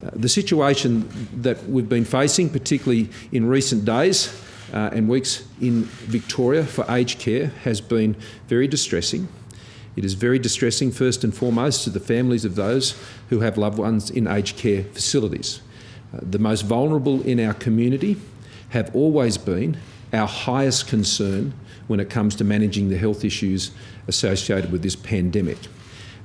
The situation that we've been facing, particularly in recent days and weeks in Victoria for aged care, has been very distressing. It is very distressing, first and foremost, to the families of those who have loved ones in aged care facilities. The most vulnerable in our community have always been our highest concern when it comes to managing the health issues associated with this pandemic.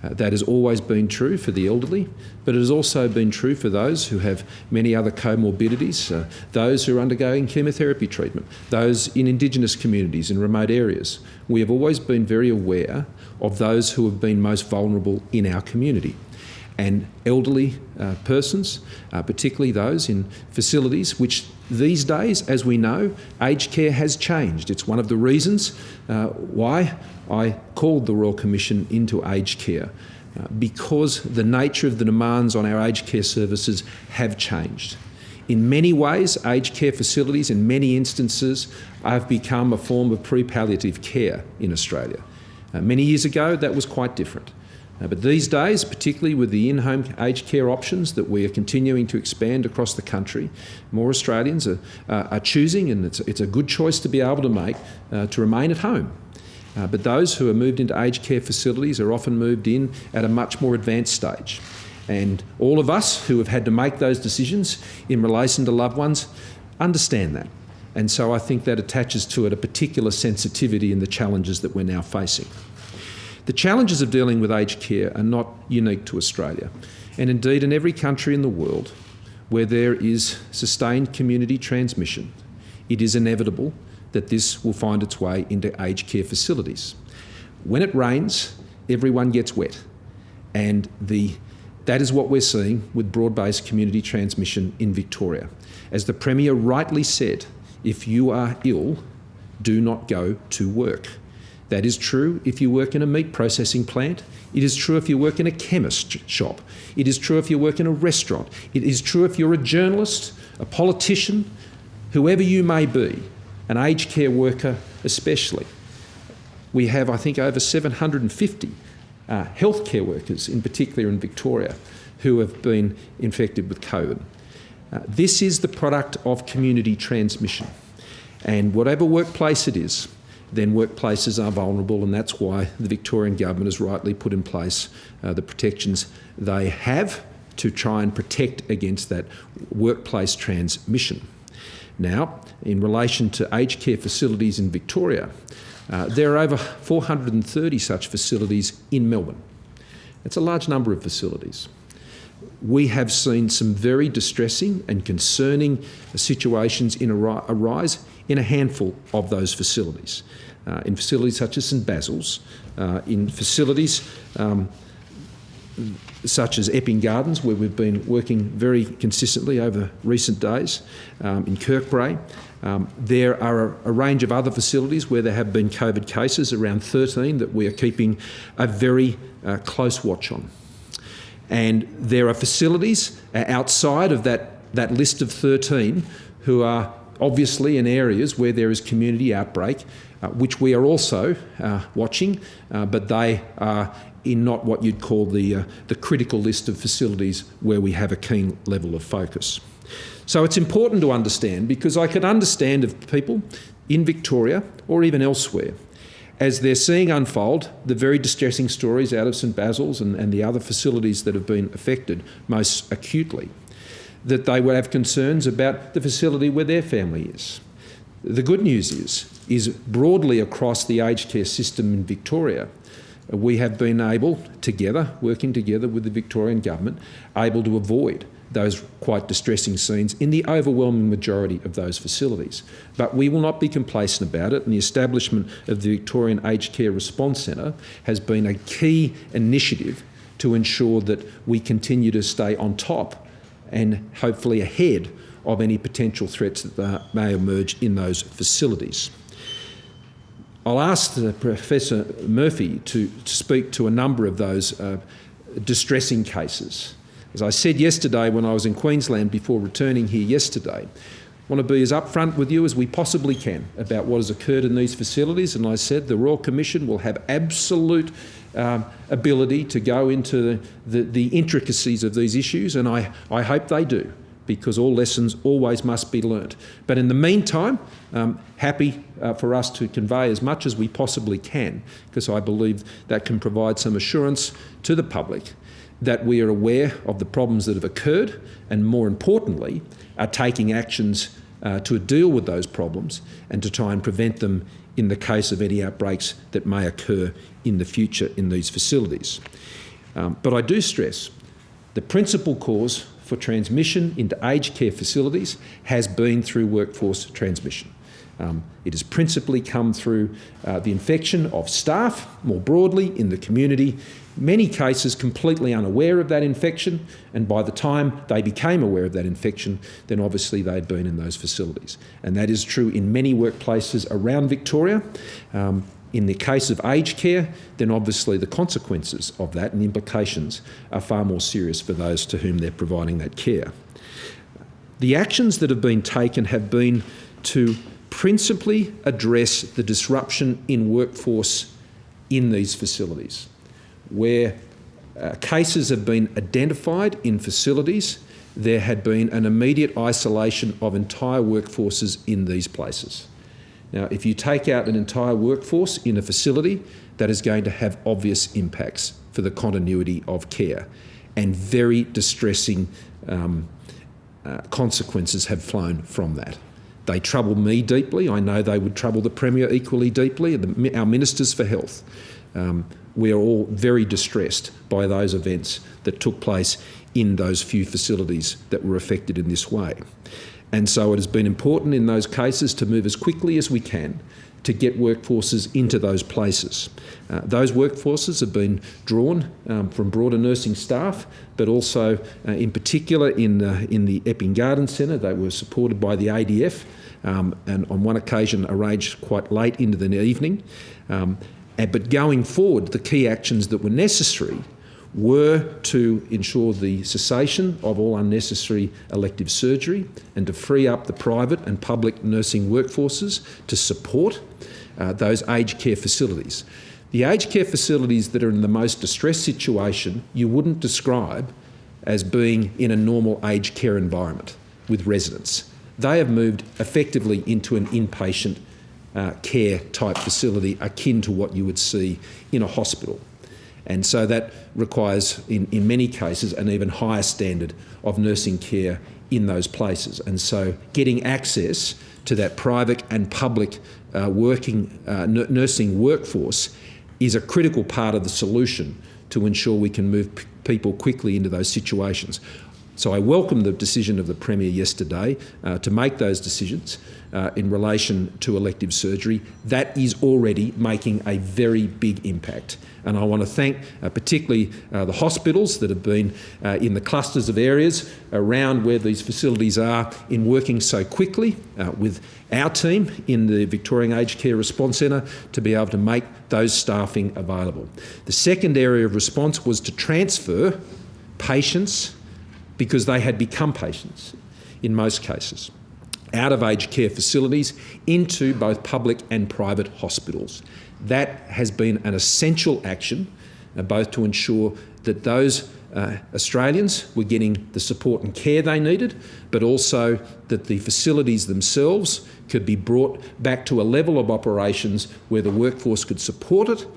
That has always been true for the elderly, but it has also been true for those who have many other comorbidities, those who are undergoing chemotherapy treatment, those in Indigenous communities in remote areas. We have always been very aware of those who have been most vulnerable in our community. And elderly persons, particularly those in facilities which these days, as we know, aged care has changed. It's one of the reasons why I called the Royal Commission into aged care, because the nature of the demands on our aged care services have changed. In many ways, aged care facilities in many instances have become a form of pre-palliative care in Australia. Many years ago, that was quite different. But these days, particularly with the in-home aged care options that we are continuing to expand across the country, more Australians are choosing, and it's a good choice to be able to make, to remain at home. But those who are moved into aged care facilities are often moved in at a much more advanced stage. And all of us who have had to make those decisions in relation to loved ones understand that. And so I think that attaches to it a particular sensitivity in the challenges that we're now facing. The challenges of dealing with aged care are not unique to Australia, and indeed in every country in the world where there is sustained community transmission, it is inevitable that this will find its way into aged care facilities. When it rains, everyone gets wet, and that is what we're seeing with broad-based community transmission in Victoria. As the Premier rightly said, if you are ill, do not go to work. That is true if you work in a meat processing plant. It is true if you work in a chemist shop. It is true if you work in a restaurant. It is true if you're a journalist, a politician, whoever you may be, an aged care worker especially. We have, I think, over 750 healthcare workers, in particular in Victoria, who have been infected with COVID. This is the product of community transmission. And whatever workplace it is, then workplaces are vulnerable, and that's why the Victorian government has rightly put in place the protections they have to try and protect against that workplace transmission. Now, in relation to aged care facilities in Victoria, there are over 430 such facilities in Melbourne. That's a large number of facilities. We have seen some very distressing and concerning situations arise in a handful of those facilities. In facilities such as St Basil's, in facilities such as Epping Gardens, where we've been working very consistently over recent days, in Kirkbrae. There are a range of other facilities where there have been COVID cases, around 13, that we are keeping a very close watch on. And there are facilities outside of that list of 13 who are obviously in areas where there is community outbreak, which we are also watching, but they are in not what you'd call the critical list of facilities where we have a keen level of focus. So it's important to understand, because I can understand if people in Victoria or even elsewhere, as they're seeing unfold the very distressing stories out of St Basil's and the other facilities that have been affected most acutely, that they would have concerns about the facility where their family is. The good news is broadly across the aged care system in Victoria, we have been able, working together with the Victorian government, able to avoid those quite distressing scenes in the overwhelming majority of those facilities. But we will not be complacent about it, and the establishment of the Victorian Aged Care Response Centre has been a key initiative to ensure that we continue to stay on top and hopefully ahead of any potential threats that may emerge in those facilities. I'll ask Professor Murphy to speak to a number of those distressing cases. As I said yesterday when I was in Queensland before returning here yesterday, want to be as upfront with you as we possibly can about what has occurred in these facilities. And I said the Royal Commission will have absolute ability to go into the intricacies of these issues, and I hope they do, because all lessons always must be learnt. But in the meantime, happy for us to convey as much as we possibly can, because I believe that can provide some assurance to the public that we are aware of the problems that have occurred, and more importantly, are taking actions to deal with those problems and to try and prevent them in the case of any outbreaks that may occur in the future in these facilities. But I do stress the principal cause for transmission into aged care facilities has been through workforce transmission. It has principally come through the infection of staff more broadly in the community, many cases completely unaware of that infection, and by the time they became aware of that infection, then obviously they'd been in those facilities. And that is true in many workplaces around Victoria. In the case of aged care, then obviously the consequences of that and the implications are far more serious for those to whom they're providing that care. The actions that have been taken have been to principally address the disruption in workforce in these facilities. Where cases have been identified in facilities, there had been an immediate isolation of entire workforces in these places. Now, if you take out an entire workforce in a facility, that is going to have obvious impacts for the continuity of care, and very distressing consequences have flown from that. They trouble me deeply. I know they would trouble the Premier equally deeply, and our Ministers for Health. We are all very distressed by those events that took place in those few facilities that were affected in this way. And so it has been important in those cases to move as quickly as we can to get workforces into those places. Those workforces have been drawn from broader nursing staff, but also in particular in the Epping Garden Centre. They were supported by the ADF and on one occasion arranged quite late into the evening. But going forward, the key actions that were necessary were to ensure the cessation of all unnecessary elective surgery and to free up the private and public nursing workforces to support those aged care facilities. The aged care facilities that are in the most distressed situation you wouldn't describe as being in a normal aged care environment with residents. They have moved effectively into an inpatient care type facility akin to what you would see in a hospital. And so that requires, in many cases, an even higher standard of nursing care in those places. And so getting access to that private and public nursing workforce is a critical part of the solution to ensure we can move people quickly into those situations. So I welcome the decision of the Premier yesterday to make those decisions in relation to elective surgery. That is already making a very big impact. And I want to thank particularly the hospitals that have been in the clusters of areas around where these facilities are in working so quickly with our team in the Victorian Aged Care Response Centre to be able to make those staffing available. The second area of response was to transfer patients, because they had become patients in most cases, out of aged care facilities into both public and private hospitals. That has been an essential action, both to ensure that those Australians were getting the support and care they needed, but also that the facilities themselves could be brought back to a level of operations where the workforce could support it,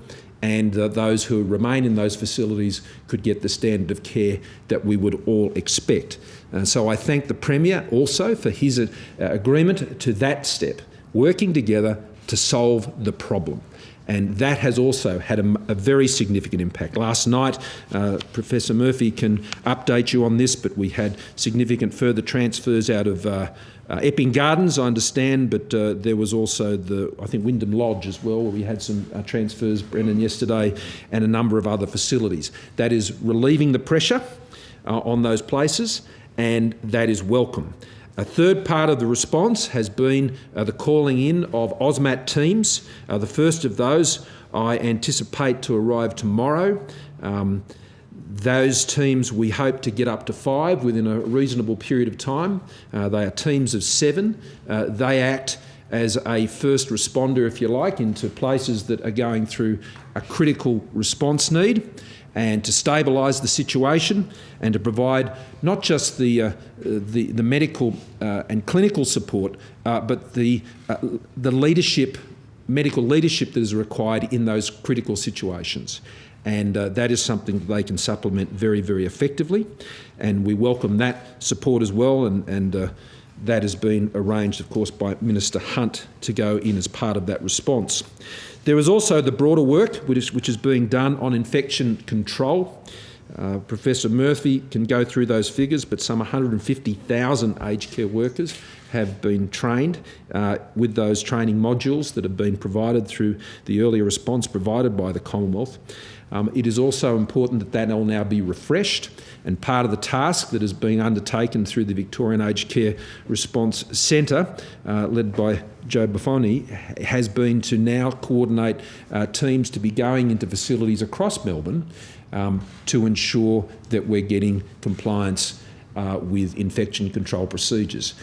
and those who remain in those facilities could get the standard of care that we would all expect. So I thank the Premier also for his agreement to that step, working together to solve the problem. And that has also had a very significant impact. Last night, Professor Murphy can update you on this, but we had significant further transfers out of Epping Gardens, I understand, but there was also I think Wyndham Lodge as well, where we had some transfers, Brendan, yesterday, and a number of other facilities. That is relieving the pressure on those places, and that is welcome. A third part of the response has been the calling in of AUSMAT teams. The first of those I anticipate to arrive tomorrow. Those teams we hope to get up to 5 within a reasonable period of time. They are teams of 7. They act as a first responder, if you like, into places that are going through a critical response need, and to stabilise the situation and to provide not just the medical and clinical support, but the leadership, medical leadership that is required in those critical situations. And that is something they can supplement very, very effectively. And we welcome that support as well, and that has been arranged, of course, by Minister Hunt to go in as part of that response. There is also the broader work which is being done on infection control. Professor Murphy can go through those figures, but some 150,000 aged care workers have been trained with those training modules that have been provided through the earlier response provided by the Commonwealth. It is also important that that will now be refreshed, and part of the task that is being undertaken through the Victorian Aged Care Response Centre, led by Joe Buffoni, has been to now coordinate teams to be going into facilities across Melbourne to ensure that we're getting compliance with infection control procedures.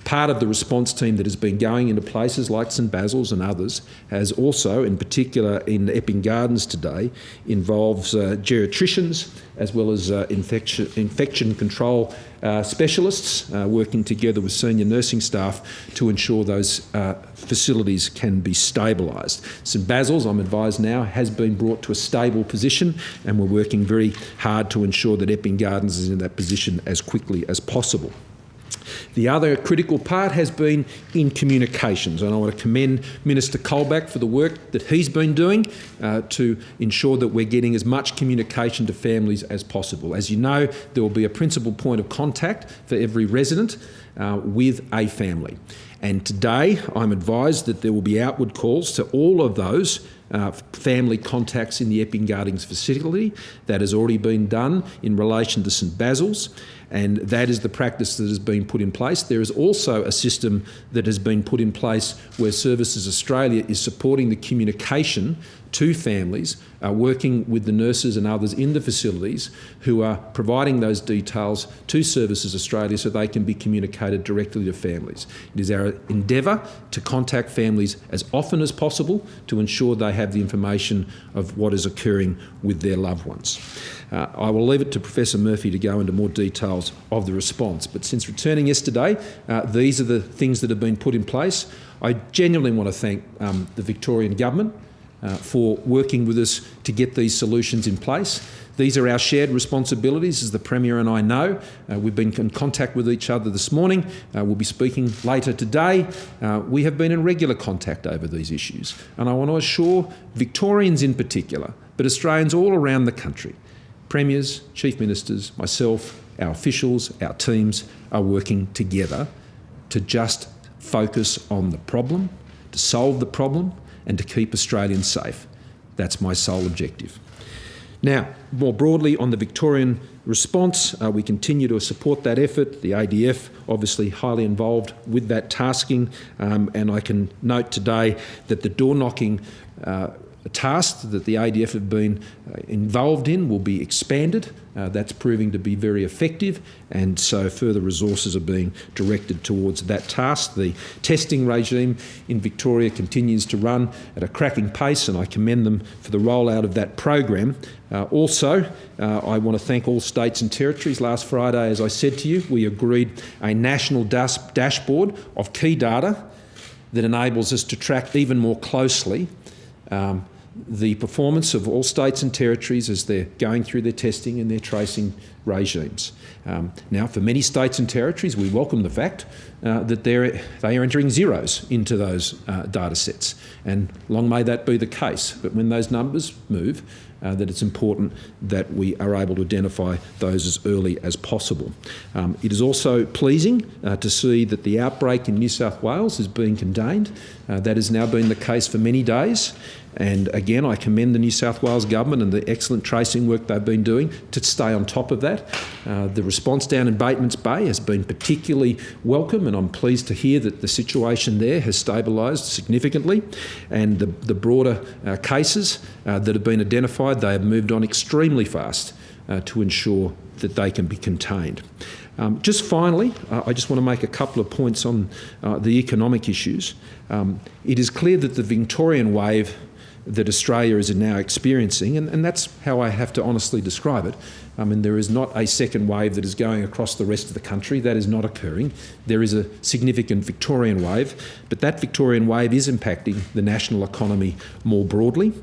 Part of the response team that has been going into places like St Basil's and others has also, in particular in Epping Gardens today, involves geriatricians as well as infection control specialists working together with senior nursing staff to ensure those facilities can be stabilised. St Basil's, I'm advised now, has been brought to a stable position, and we're working very hard to ensure that Epping Gardens is in that position as quickly as possible. The other critical part has been in communications, and I want to commend Minister Colback for the work that he's been doing to ensure that we're getting as much communication to families as possible. As you know, there will be a principal point of contact for every resident with a family. And today I'm advised that there will be outward calls to all of those family contacts in the Epping Gardens facility. That has already been done in relation to St Basil's, and that is the practice that has been put in place. There is also a system that has been put in place where Services Australia is supporting the communication to families, working with the nurses and others in the facilities who are providing those details to Services Australia so they can be communicated directly to families. It is our endeavour to contact families as often as possible to ensure they have the information of what is occurring with their loved ones. I will leave it to Professor Murphy to go into more details of the response, but since returning yesterday, these are the things that have been put in place. I genuinely want to thank the Victorian Government for working with us to get these solutions in place. These are our shared responsibilities, as the Premier and I know. We've been in contact with each other this morning. We'll be speaking later today. We have been in regular contact over these issues, and I want to assure Victorians in particular, but Australians all around the country, Premiers, Chief Ministers, myself, our officials, our teams are working together to just focus on the problem, to solve the problem, and to keep Australians safe. That's my sole objective. Now, more broadly on the Victorian response, we continue to support that effort. The ADF obviously highly involved with that tasking, and I can note today that the door-knocking task that the ADF have been involved in will be expanded. That's proving to be very effective, and so further resources are being directed towards that task. The testing regime in Victoria continues to run at a cracking pace, and I commend them for the rollout of that program. Also, I want to thank all states and territories. Last Friday, as I said to you, we agreed a national dashboard of key data that enables us to track even more closely the performance of all states and territories as they're going through their testing and their tracing regimes. Now, for many states and territories, we welcome the fact that they are entering zeros into those data sets, and long may that be the case. But when those numbers move, that it's important that we are able to identify those as early as possible. It is also pleasing to see that the outbreak in New South Wales is being contained. That has now been the case for many days. And again, I commend the New South Wales Government and the excellent tracing work they've been doing to stay on top of that. The response down in Batemans Bay has been particularly welcome, and I'm pleased to hear that the situation there has stabilised significantly. And the broader cases that have been identified, they have moved on extremely fast to ensure that they can be contained. Just finally, I just want to make a couple of points on the economic issues. It is clear that the Victorian wave that Australia is now experiencing, and that's how I have to honestly describe it. I mean, there is not a second wave that is going across the rest of the country. That is not occurring. There is a significant Victorian wave, but that Victorian wave is impacting the national economy more broadly.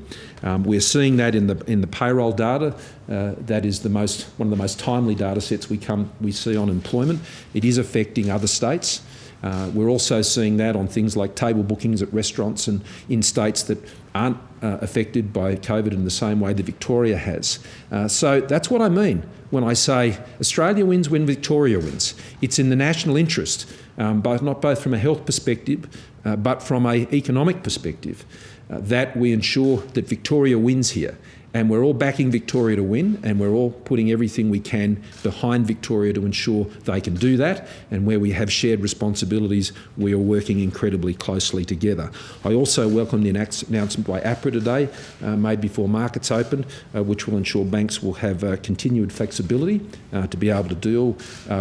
We're seeing that in the payroll data. That is one of the most timely data sets we see on employment. It is affecting other states. We're also seeing that on things like table bookings at restaurants and in states that aren't affected by COVID in the same way that Victoria has. So that's what I mean when I say Australia wins when Victoria wins. It's in the national interest, not both from a health perspective, but from an economic perspective, that we ensure that Victoria wins here. And we're all backing Victoria to win, and we're all putting everything we can behind Victoria to ensure they can do that. And where we have shared responsibilities, we are working incredibly closely together. I also welcome the announcement by APRA today, made before markets open, which will ensure banks will have continued flexibility to be able to deal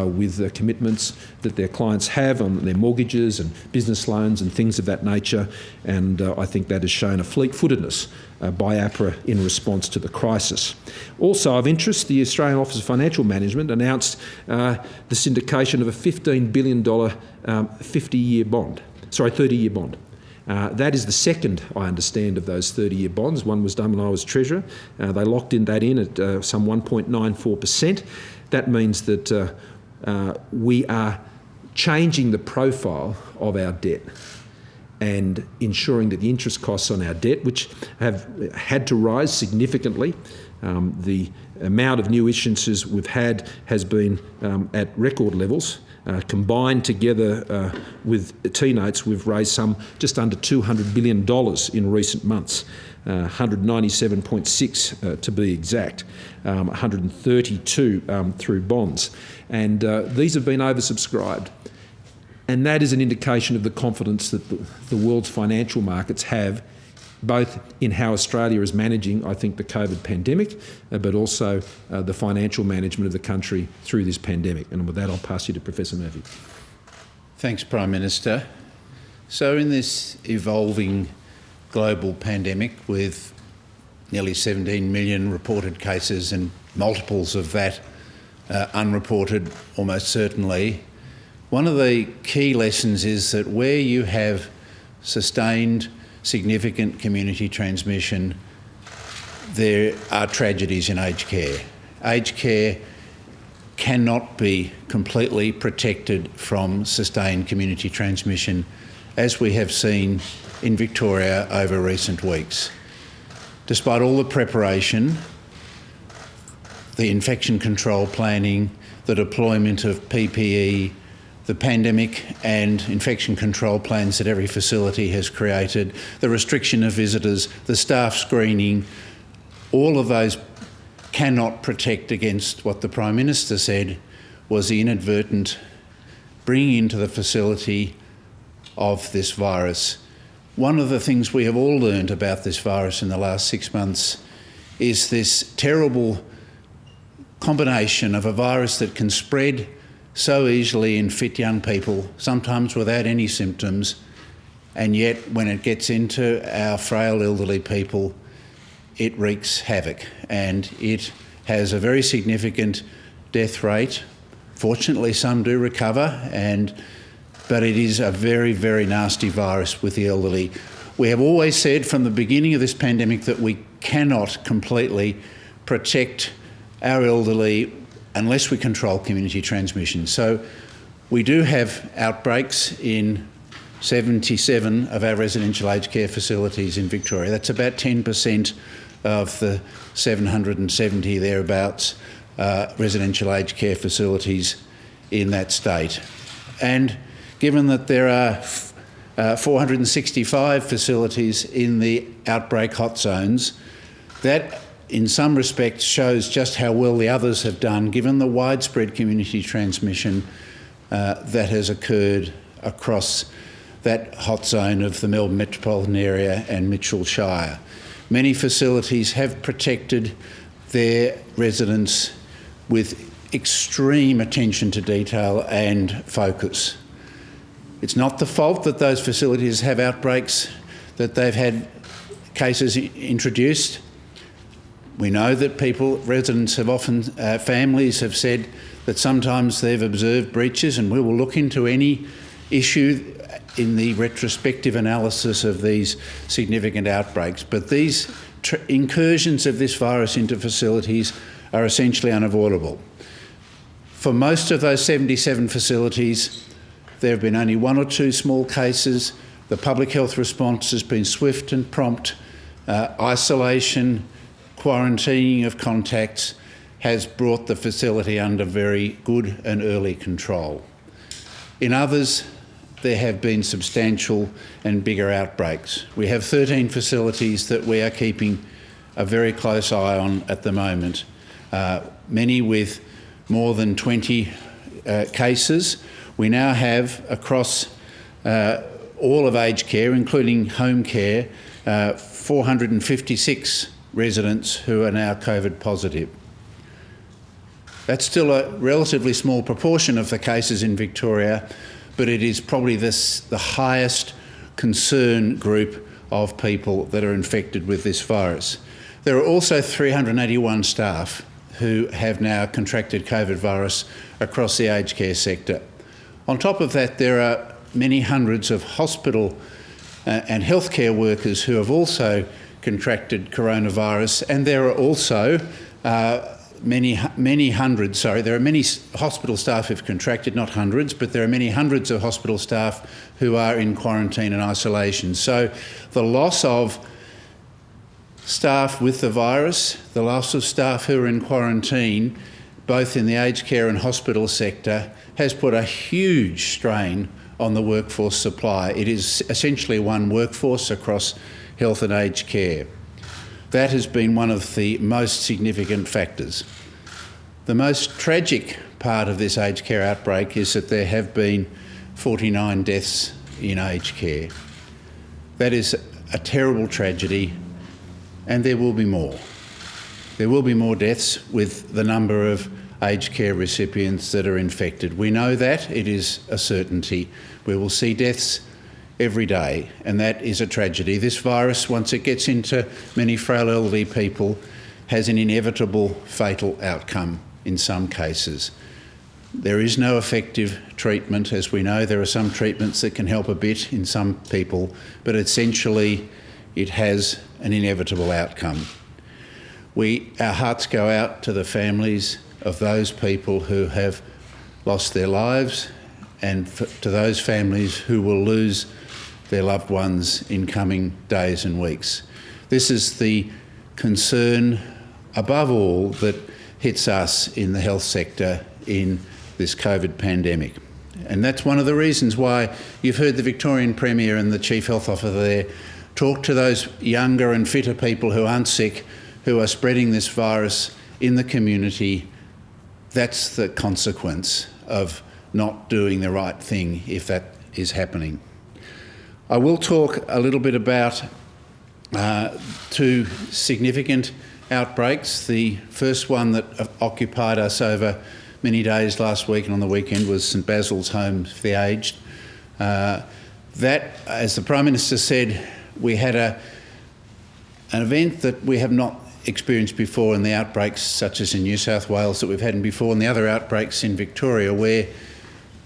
with commitments that their clients have on their mortgages and business loans and things of that nature. And I think that has shown a fleet-footedness by APRA in response to the crisis. Also of interest, the Australian Office of Financial Management announced the syndication of a $15 billion 30-year bond. That is the second, I understand, of those 30-year bonds. One was done when I was Treasurer. They locked that in at some 1.94%. That means that we are changing the profile of our debt and ensuring that the interest costs on our debt, which have had to rise significantly, the amount of new issuances we've had has been at record levels. Combined together with T-notes, we've raised just under $200 billion in recent months, 197.6 to be exact, 132 through bonds. And these have been oversubscribed. And that is an indication of the confidence that the world's financial markets have, both in how Australia is managing, I think, the COVID pandemic, but also the financial management of the country through this pandemic. And with that, I'll pass you to Professor Murphy. Thanks, Prime Minister. So in this evolving global pandemic with nearly 17 million reported cases and multiples of that unreported almost certainly, one of the key lessons is that where you have sustained significant community transmission, there are tragedies in aged care. Aged care cannot be completely protected from sustained community transmission, as we have seen in Victoria over recent weeks. Despite all the preparation, the infection control planning, the deployment of PPE, the pandemic and infection control plans that every facility has created, the restriction of visitors, the staff screening, all of those cannot protect against what the Prime Minister said was the inadvertent bringing into the facility of this virus. One of the things we have all learned about this virus in the last 6 months is this terrible combination of a virus that can spread so easily in fit young people, sometimes without any symptoms, and yet when it gets into our frail elderly people, it wreaks havoc, and it has a very significant death rate. Fortunately, some do recover, but it is a very, very nasty virus with the elderly. We have always said from the beginning of this pandemic that we cannot completely protect our elderly unless we control community transmission. So we do have outbreaks in 77 of our residential aged care facilities in Victoria. That's about 10% of the 770 thereabouts residential aged care facilities in that state. And given that there are 465 facilities in the outbreak hot zones, that in some respects shows just how well the others have done, given the widespread community transmission that has occurred across that hot zone of the Melbourne metropolitan area and Mitchell Shire. Many facilities have protected their residents with extreme attention to detail and focus. It's not the fault that those facilities have outbreaks, that they've had cases introduced. We know that residents have often, families have said that sometimes they've observed breaches, and we will look into any issue in the retrospective analysis of these significant outbreaks. But these incursions of this virus into facilities are essentially unavoidable. For most of those 77 facilities, there have been only one or two small cases. The public health response has been swift and prompt. Isolation, quarantining of contacts has brought the facility under very good and early control. In others, there have been substantial and bigger outbreaks. We have 13 facilities that we are keeping a very close eye on at the moment, many with more than 20 cases. We now have across all of aged care, including home care, 456 residents who are now COVID positive. That's still a relatively small proportion of the cases in Victoria, but it is probably the highest concern group of people that are infected with this virus. There are also 381 staff who have now contracted COVID virus across the aged care sector. On top of that, there are many hundreds of hospital and healthcare workers who have also contracted coronavirus, and there are also many hospital staff who've contracted, not hundreds, but there are many hundreds of hospital staff who are in quarantine and isolation. So the loss of staff with the virus, the loss of staff who are in quarantine, both in the aged care and hospital sector, has put a huge strain on the workforce supply. It is essentially one workforce across health and aged care. That has been one of the most significant factors. The most tragic part of this aged care outbreak is that there have been 49 deaths in aged care. That is a terrible tragedy, and there will be more. There will be more deaths with the number of aged care recipients that are infected. We know that, it is a certainty. We will see deaths every day, and that is a tragedy. This virus, once it gets into many frail elderly people, has an inevitable fatal outcome in some cases. There is no effective treatment, as we know. There are some treatments that can help a bit in some people, but essentially it has an inevitable outcome. Our hearts go out to the families of those people who have lost their lives, and to those families who will lose their loved ones in coming days and weeks. This is the concern above all that hits us in the health sector in this COVID pandemic. And that's one of the reasons why you've heard the Victorian Premier and the Chief Health Officer there talk to those younger and fitter people who aren't sick, who are spreading this virus in the community. That's the consequence of not doing the right thing if that is happening. I will talk a little bit about two significant outbreaks. The first one that occupied us over many days last week and on the weekend was St Basil's Home for the Aged. That, as the Prime Minister said, we had an event that we have not experienced before in the outbreaks such as in New South Wales that we've had before, and the other outbreaks in Victoria, where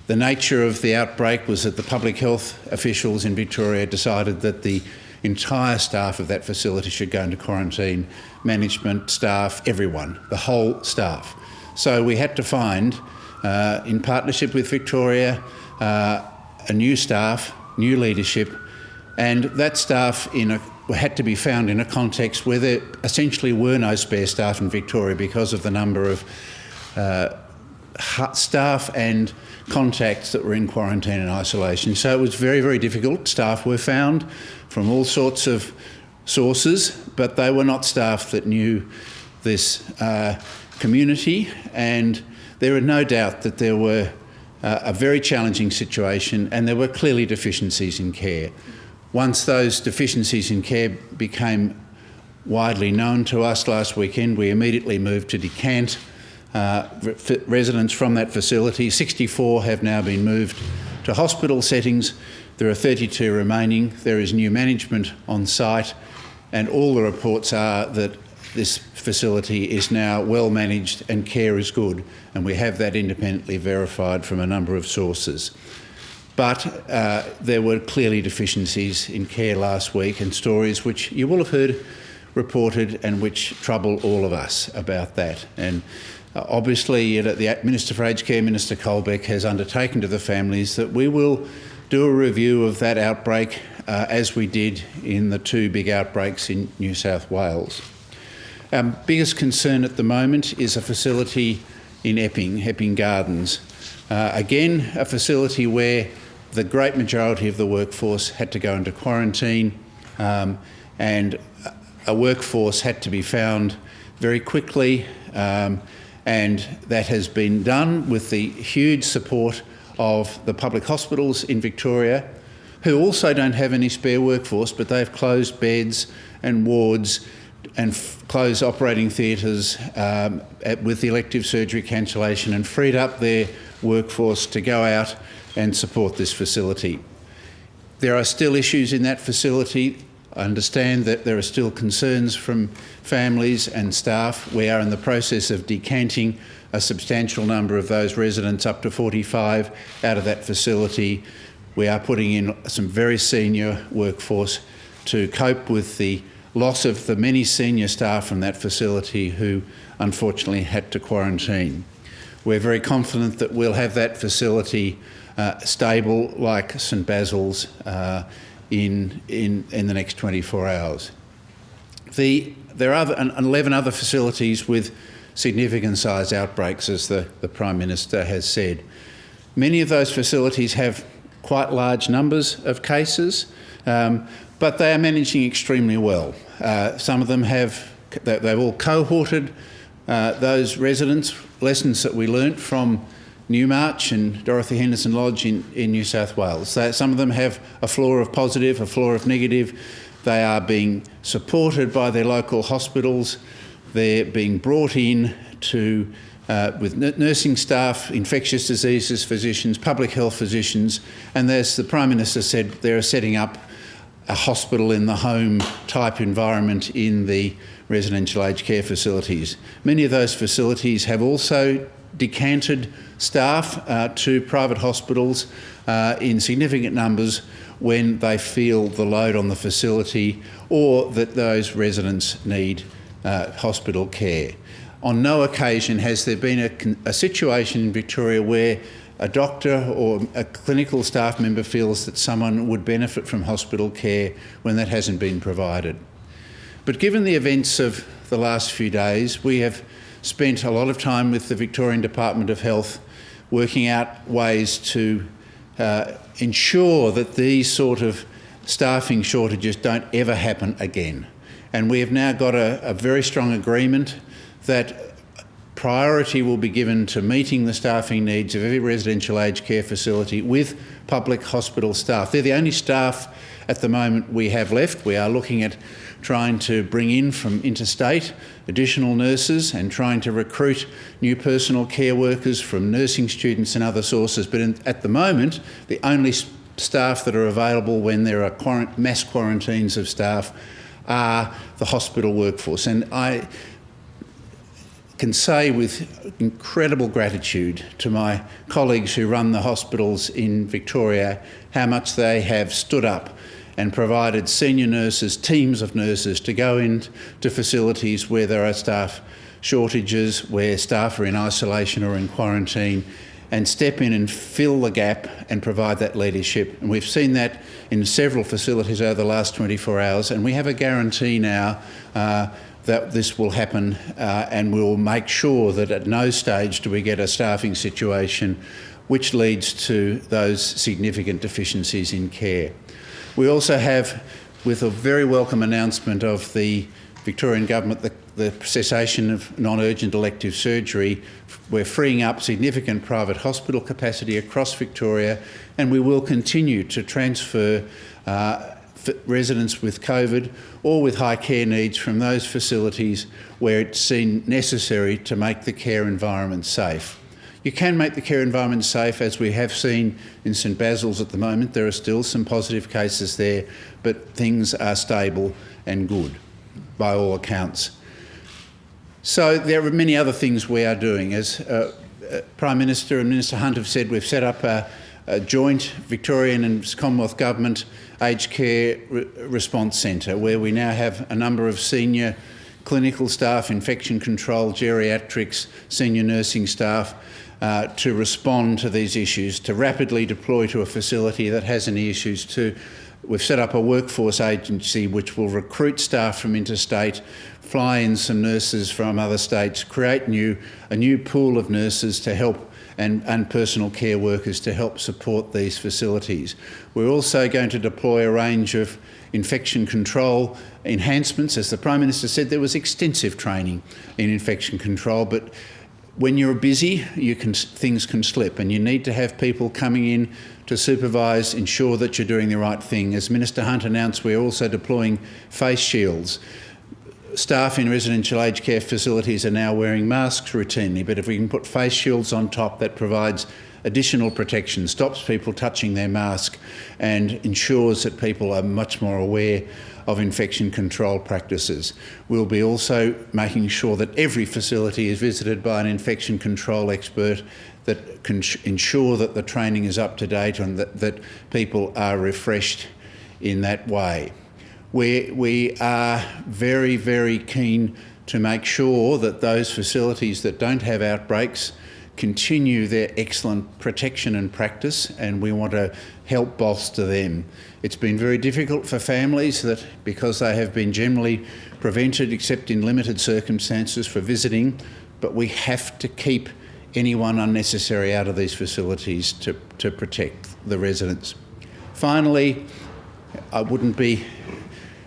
the nature of the outbreak was that the public health officials in Victoria decided that the entire staff of that facility should go into quarantine, management, staff, everyone, the whole staff. So we had to find, in partnership with Victoria, a new staff, new leadership, and that staff had to be found in a context where there essentially were no spare staff in Victoria because of the number of staff and contacts that were in quarantine and isolation. So it was very, very difficult. Staff were found from all sorts of sources, but they were not staff that knew this community, and there is no doubt that there were a very challenging situation, and there were clearly deficiencies in care. Once those deficiencies in care became widely known to us last weekend, we immediately moved to decant residents from that facility. 64 have now been moved to hospital settings. There are 32 remaining. There is new management on site, and all the reports are that this facility is now well managed and care is good, and we have that independently verified from a number of sources. But there were clearly deficiencies in care last week, and stories which you will have heard reported and which trouble all of us about that. And obviously the Minister for Aged Care, Minister Colbeck, has undertaken to the families that we will do a review of that outbreak as we did in the two big outbreaks in New South Wales. Our biggest concern at the moment is a facility in Epping Gardens. Again, a facility where the great majority of the workforce had to go into quarantine, and a workforce had to be found very quickly, and that has been done with the huge support of the public hospitals in Victoria, who also don't have any spare workforce, but they've closed beds and wards and closed operating theatres with the elective surgery cancellation, and freed up their workforce to go out and support this facility. There are still issues in that facility. I understand that there are still concerns from families and staff. We are in the process of decanting a substantial number of those residents, up to 45, out of that facility. We are putting in some very senior workforce to cope with the loss of the many senior staff from that facility who unfortunately had to quarantine. We're very confident that we'll have that facility stable like St Basil's in the next 24 hours. There are 11 other facilities with significant size outbreaks, as the Prime Minister has said. Many of those facilities have quite large numbers of cases, but they are managing extremely well. Some of them they've all cohorted those residents. Lessons that we learnt from Newmarch and Dorothy Henderson Lodge in New South Wales. Some of them have a floor of positive, a floor of negative. They are being supported by their local hospitals. They're being brought in to with nursing staff, infectious diseases physicians, public health physicians, and as the Prime Minister said, they're setting up a hospital in the home type environment in the residential aged care facilities. Many of those facilities have also decanted staff to private hospitals in significant numbers when they feel the load on the facility or that those residents need hospital care. On no occasion has there been a situation in Victoria where a doctor or a clinical staff member feels that someone would benefit from hospital care when that hasn't been provided. But given the events of the last few days, we have spent a lot of time with the Victorian Department of Health working out ways to ensure that these sort of staffing shortages don't ever happen again. And we have now got a very strong agreement that priority will be given to meeting the staffing needs of every residential aged care facility with public hospital staff. They're the only staff at the moment we have left. We are looking at trying to bring in from interstate additional nurses and trying to recruit new personal care workers from nursing students and other sources. But at the moment, the only staff that are available when there are mass quarantines of staff are the hospital workforce. And I can say with incredible gratitude to my colleagues who run the hospitals in Victoria how much they have stood up and provided senior nurses, teams of nurses, to go into facilities where there are staff shortages, where staff are in isolation or in quarantine, and step in and fill the gap and provide that leadership. And we've seen that in several facilities over the last 24 hours, and we have a guarantee now that this will happen, and we'll make sure that at no stage do we get a staffing situation which leads to those significant deficiencies in care. We also have, with a very welcome announcement of the Victorian Government, the cessation of non-urgent elective surgery. We're freeing up significant private hospital capacity across Victoria, and we will continue to transfer residents with COVID or with high care needs from those facilities where it's seen necessary to make the care environment safe. You can make the care environment safe, as we have seen in St Basil's at the moment. There are still some positive cases there, but things are stable and good by all accounts. So there are many other things we are doing. As Prime Minister and Minister Hunt have said, we've set up a joint Victorian and Commonwealth Government aged care response centre, where we now have a number of senior clinical staff, infection control, geriatrics, senior nursing staff to respond to these issues, to rapidly deploy to a facility that has any issues. We've set up a workforce agency which will recruit staff from interstate, fly in some nurses from other states, create a new pool of nurses to help and personal care workers to help support these facilities. We're also going to deploy a range of infection control enhancements. As the Prime Minister said, there was extensive training in infection control, but when you're busy, things can slip, and you need to have people coming in to supervise, ensure that you're doing the right thing. As Minister Hunt announced, we're also deploying face shields. Staff in residential aged care facilities are now wearing masks routinely, but if we can put face shields on top, that provides additional protection, stops people touching their mask, and ensures that people are much more aware of infection control practices. We'll be also making sure that every facility is visited by an infection control expert that can ensure that the training is up to date and that people are refreshed in that way. We are very, very keen to make sure that those facilities that don't have outbreaks continue their excellent protection and practice, and we want to help bolster them. It's been very difficult for families that, because they have been generally prevented, except in limited circumstances, for visiting, but we have to keep anyone unnecessary out of these facilities to protect the residents. Finally, I wouldn't be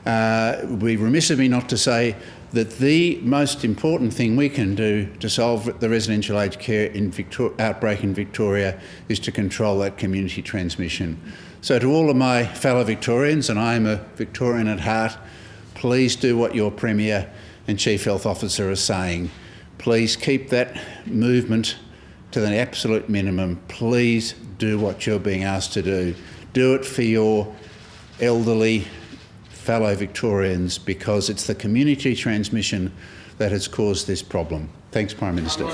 remiss of me not to say that the most important thing we can do to solve the residential aged care outbreak in Victoria is to control that community transmission. So to all of my fellow Victorians, and I am a Victorian at heart, please do what your Premier and Chief Health Officer are saying. Please keep that movement to the absolute minimum. Please do what you're being asked to do. Do it for your elderly fellow Victorians, because it's the community transmission that has caused this problem. Thanks, Prime Minister.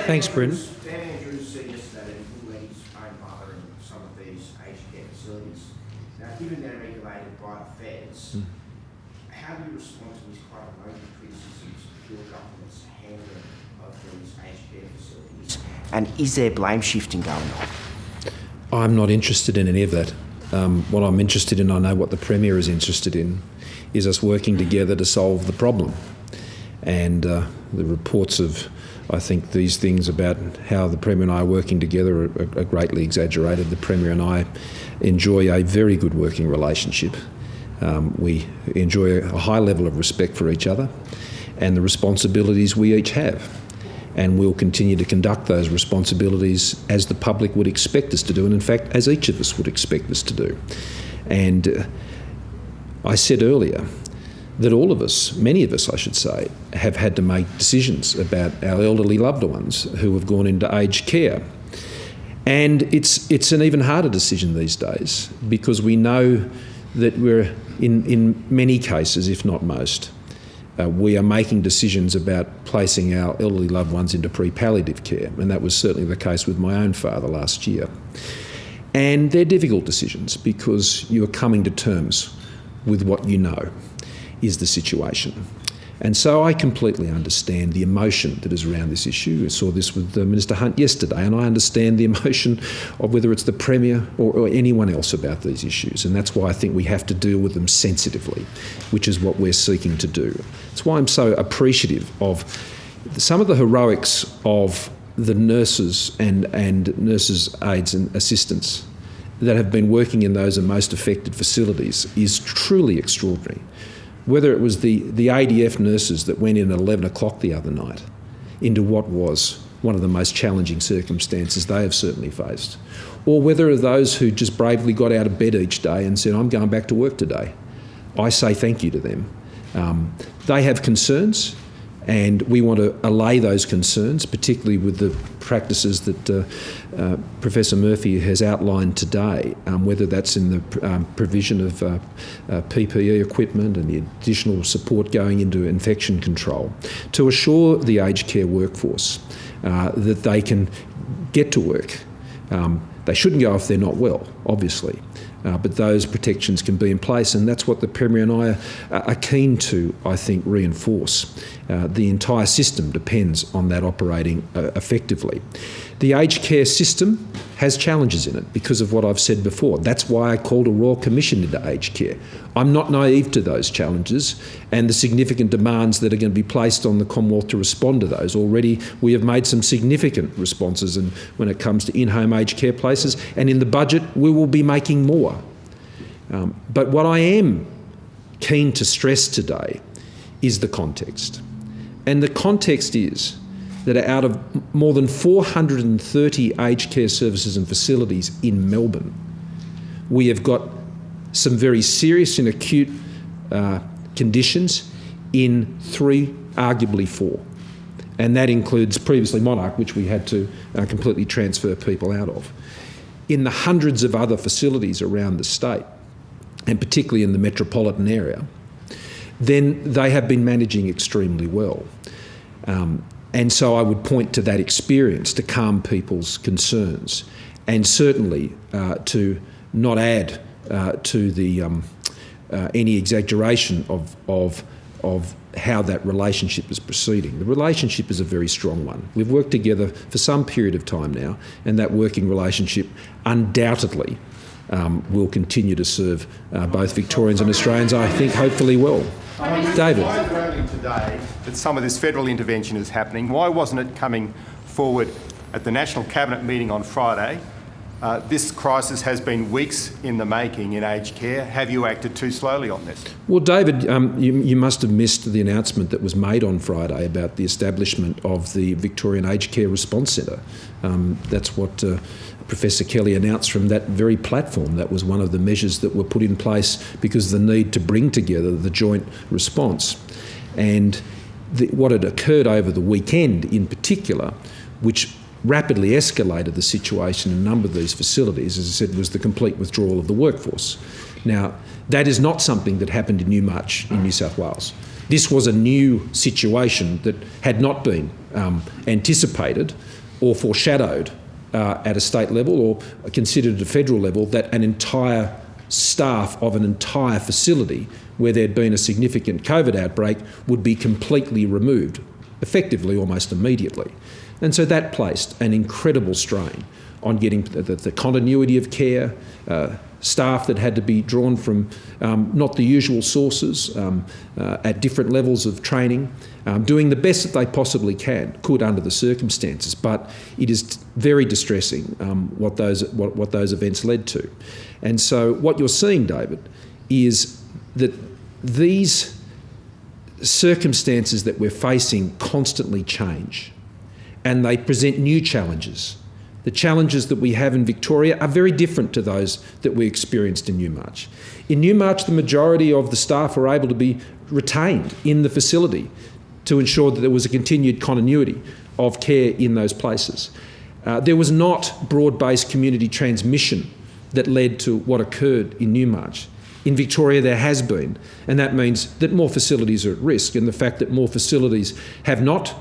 Thanks, Brendan. Dan Andrews said yesterday that he will let his own mother in some of these aged care facilities. Now, given they're regulated by the feds, how do you respond to these quite emotive criticisms of your government's handling of these aged care facilities? And is there blame shifting going on? I'm not interested in any of that. What I'm interested in, I know what the Premier is interested in, is us working together to solve the problem. And the reports of, I think, these things about how the Premier and I are working together are greatly exaggerated. The Premier and I enjoy a very good working relationship. We enjoy a high level of respect for each other and the responsibilities we each have. And we'll continue to conduct those responsibilities as the public would expect us to do, and in fact, as each of us would expect us to do. And I said earlier that all of us, many of us I should say, have had to make decisions about our elderly loved ones who have gone into aged care. And it's an even harder decision these days, because we know that we're, in many cases, if not most, we are making decisions about placing our elderly loved ones into pre-palliative care, and that was certainly the case with my own father last year. And they're difficult decisions, because you are coming to terms with what you know is the situation. And so I completely understand the emotion that is around this issue. I saw this with Minister Hunt yesterday, and I understand the emotion of whether it's the Premier or anyone else about these issues. And that's why I think we have to deal with them sensitively, which is what we're seeking to do. That's why I'm so appreciative of some of the heroics of the nurses and nurses' aides and assistants that have been working in those most affected facilities is truly extraordinary. Whether it was the ADF nurses that went in at 11 o'clock the other night into what was one of the most challenging circumstances they have certainly faced. Or whether those who just bravely got out of bed each day and said, I'm going back to work today. I say thank you to them. They have concerns, and we want to allay those concerns, particularly with the practices that Professor Murphy has outlined today, whether that's in the provision of PPE equipment and the additional support going into infection control, to assure the aged care workforce that they can get to work. They shouldn't go if they're not well, obviously. But those protections can be in place, and that's what the Premier and I are keen to, I think, reinforce. The entire system depends on that operating effectively. The aged care system has challenges in it because of what I've said before. That's why I called a Royal Commission into aged care. I'm not naive to those challenges and the significant demands that are going to be placed on the Commonwealth to respond to those. Already we have made some significant responses when it comes to in-home aged care places, and in the budget we will be making more. But what I am keen to stress today is the context. And the context is that out of more than 430 aged care services and facilities in Melbourne, we have got some very serious and acute conditions in 3, arguably 4. And that includes previously Monarch, which we had to completely transfer people out of. In the hundreds of other facilities around the state, and particularly in the metropolitan area, then they have been managing extremely well. And so I would point to that experience to calm people's concerns, and certainly to not add to the any exaggeration of how that relationship is proceeding. The relationship is a very strong one. We've worked together for some period of time now, and that working relationship undoubtedly will continue to serve both Victorians and Australians, I think, hopefully well. David. Why is it only today that some of this federal intervention is happening? Why wasn't it coming forward at the National Cabinet meeting on Friday? This crisis has been weeks in the making in aged care. Have you acted too slowly on this? Well, David, you must have missed the announcement that was made on Friday about the establishment of the Victorian Aged Care Response Centre. That's what Professor Kelly announced from that very platform. That was one of the measures that were put in place because of the need to bring together the joint response. And what had occurred over the weekend in particular, which rapidly escalated the situation in a number of these facilities, as I said, was the complete withdrawal of the workforce. Now, that is not something that happened in Newmarch in New South Wales. This was a new situation that had not been anticipated or foreshadowed at a state level or considered at a federal level, that an entire staff of an entire facility where there'd been a significant COVID outbreak would be completely removed, effectively almost immediately. And so that placed an incredible strain on getting the continuity of care, staff that had to be drawn from not the usual sources, at different levels of training, doing the best that they possibly could under the circumstances. But it is very distressing what those events led to. And so what you're seeing, David, is that these circumstances that we're facing constantly change, and they present new challenges. The challenges that we have in Victoria are very different to those that we experienced in Newmarch. In Newmarch, the majority of the staff were able to be retained in the facility to ensure that there was a continued continuity of care in those places. There was not broad-based community transmission that led to what occurred in Newmarch. In Victoria, there has been, and that means that more facilities are at risk, and the fact that more facilities have not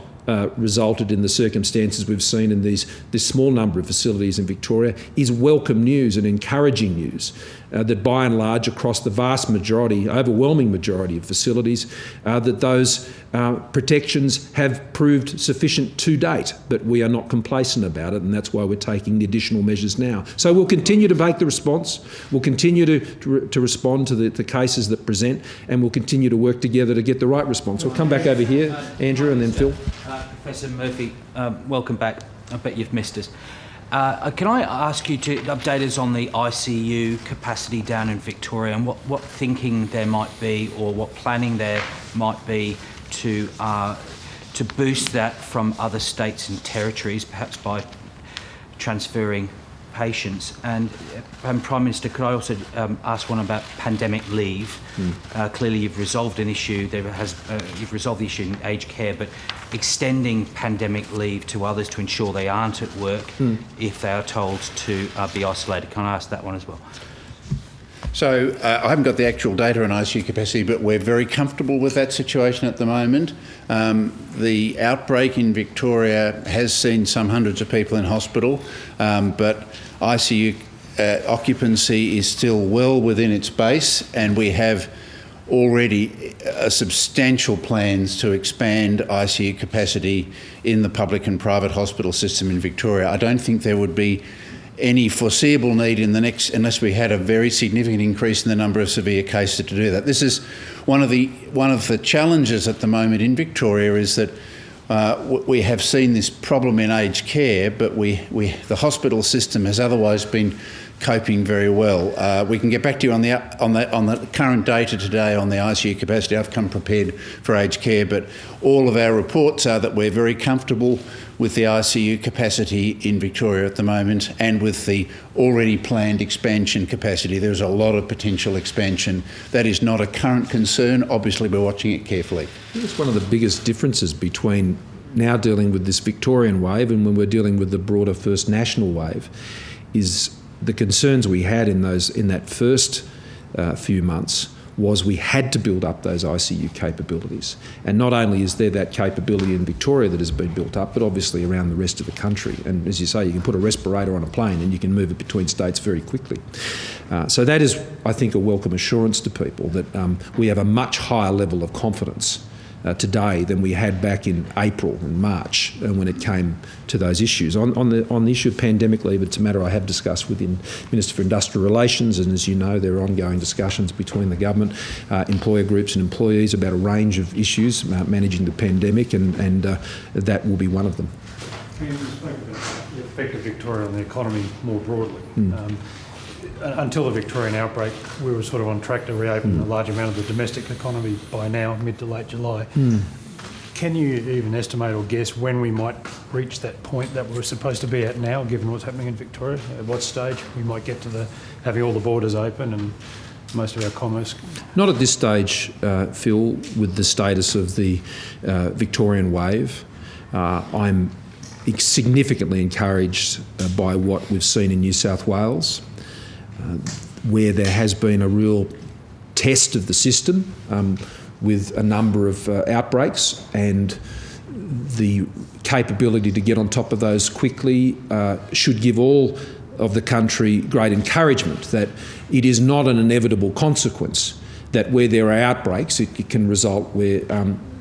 resulted in the circumstances we've seen in this small number of facilities in Victoria is welcome news and encouraging news. That by and large, across the vast majority, overwhelming majority of facilities, that those protections have proved sufficient to date, but we are not complacent about it, and that's why we're taking the additional measures now. So we'll continue to make the response, we'll continue to respond to the cases that present, and we'll continue to work together to get the right response. We'll come back over here, Andrew, and then Phil. Professor Murphy, welcome back. I bet you've missed us. Can I ask you to update us on the ICU capacity down in Victoria, and what thinking there might be or what planning there might be to to boost that from other states and territories, perhaps by transferring patients? And Prime Minister, could I also ask one about pandemic leave? Clearly, you've resolved an issue. You've resolved the issue in aged care, but extending pandemic leave to others to ensure they aren't at work if they are told to be isolated. Can I ask that one as well? So I haven't got the actual data on ICU capacity, but we're very comfortable with that situation at the moment. The outbreak in Victoria has seen some hundreds of people in hospital, but ICU occupancy is still well within its base, and we have already substantial plans to expand ICU capacity in the public and private hospital system in Victoria. I don't think there would be any foreseeable need in the next, unless we had a very significant increase in the number of severe cases to do that. This is one of the challenges at the moment in Victoria, is that we have seen this problem in aged care, but the hospital system has otherwise been coping very well. We can get back to you on the current data today on the ICU capacity. I've come prepared for aged care, but all of our reports are that we're very comfortable with the ICU capacity in Victoria at the moment, and with the already planned expansion capacity. There's a lot of potential expansion. That is not a current concern. Obviously, we're watching it carefully. I think it's one of the biggest differences between now dealing with this Victorian wave and when we're dealing with the broader first national wave, is the concerns we had in that first few months was we had to build up those ICU capabilities. And not only is there that capability in Victoria that has been built up, but obviously around the rest of the country. And as you say, you can put a respirator on a plane and you can move it between states very quickly. So that is, I think, a welcome assurance to people that we have a much higher level of confidence today than we had back in April and March when it came to those issues. On the issue of pandemic leave, it's a matter I have discussed with the Minister for Industrial Relations, and as you know, there are ongoing discussions between the government, employer groups and employees about a range of issues managing the pandemic, and that will be one of them. Can you speak about the effect of Victoria on the economy more broadly? Until the Victorian outbreak, we were sort of on track to reopen a large amount of the domestic economy by now, mid to late July. Can you even estimate or guess when we might reach that point that we're supposed to be at now, given what's happening in Victoria? At what stage we might get to having all the borders open and most of our commerce? Not at this stage, Phil, with the status of the Victorian wave. I'm significantly encouraged by what we've seen in New South Wales, where there has been a real test of the system with a number of outbreaks, and the capability to get on top of those quickly should give all of the country great encouragement that it is not an inevitable consequence that where there are outbreaks, it can result where,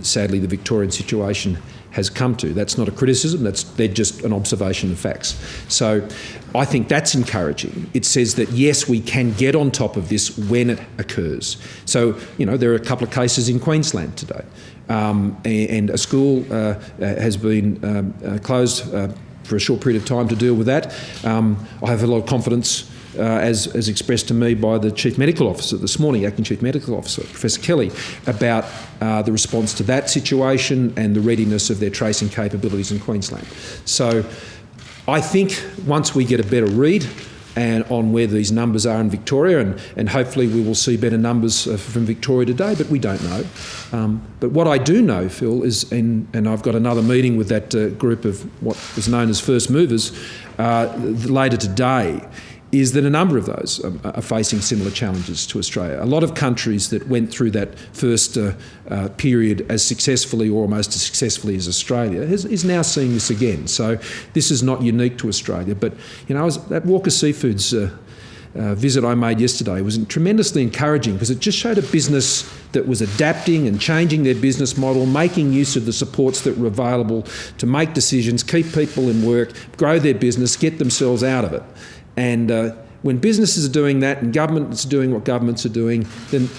sadly, the Victorian situation has come to. That's not a criticism, they're just an observation of facts. So I think that's encouraging. It says that, yes, we can get on top of this when it occurs. So, there are a couple of cases in Queensland today, and a school has been closed for a short period of time to deal with that. I have a lot of confidence, as expressed to me by the Chief Medical Officer this morning, Acting Chief Medical Officer, Professor Kelly, about the response to that situation and the readiness of their tracing capabilities in Queensland. So I think once we get a better read on where these numbers are in Victoria, and hopefully we will see better numbers from Victoria today, but we don't know. But what I do know, Phil, is, and I've got another meeting with that group of what was known as first movers later today, is that a number of those are facing similar challenges to Australia. A lot of countries that went through that first period as successfully or almost as successfully as Australia is now seeing this again. So this is not unique to Australia. But, that Walker Seafoods visit I made yesterday was tremendously encouraging, because it just showed a business that was adapting and changing their business model, making use of the supports that were available to make decisions, keep people in work, grow their business, get themselves out of it. And when businesses are doing that and governments are doing what governments are doing, then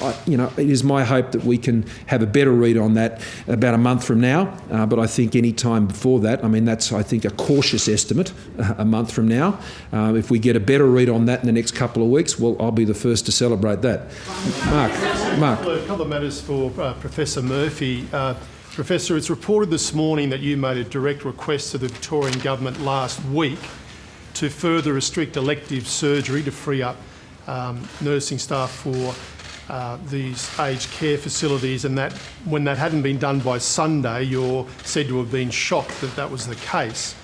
it is my hope that we can have a better read on that about a month from now. But I think any time before that, that's, I think, a cautious estimate, a month from now. If we get a better read on that in the next couple of weeks, well, I'll be the first to celebrate that. Mark. A couple of matters for Professor Murphy. Professor, it's reported this morning that you made a direct request to the Victorian Government last week to further restrict elective surgery to free up nursing staff for these aged care facilities, and that when that hadn't been done by Sunday, you're said to have been shocked that that was the case.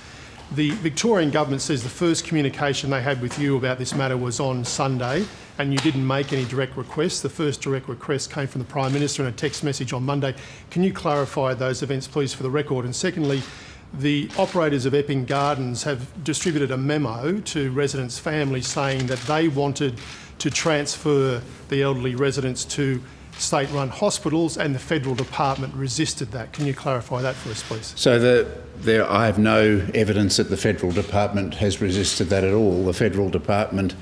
The Victorian Government says the first communication they had with you about this matter was on Sunday, and you didn't make any direct requests. The first direct request came from the Prime Minister in a text message on Monday. Can you clarify those events, please, for the record? And secondly, the operators of Epping Gardens have distributed a memo to residents' families saying that they wanted to transfer the elderly residents to state-run hospitals, and the federal department resisted that. Can you clarify that for us, please? So I have no evidence that the federal department has resisted that at all. The federal department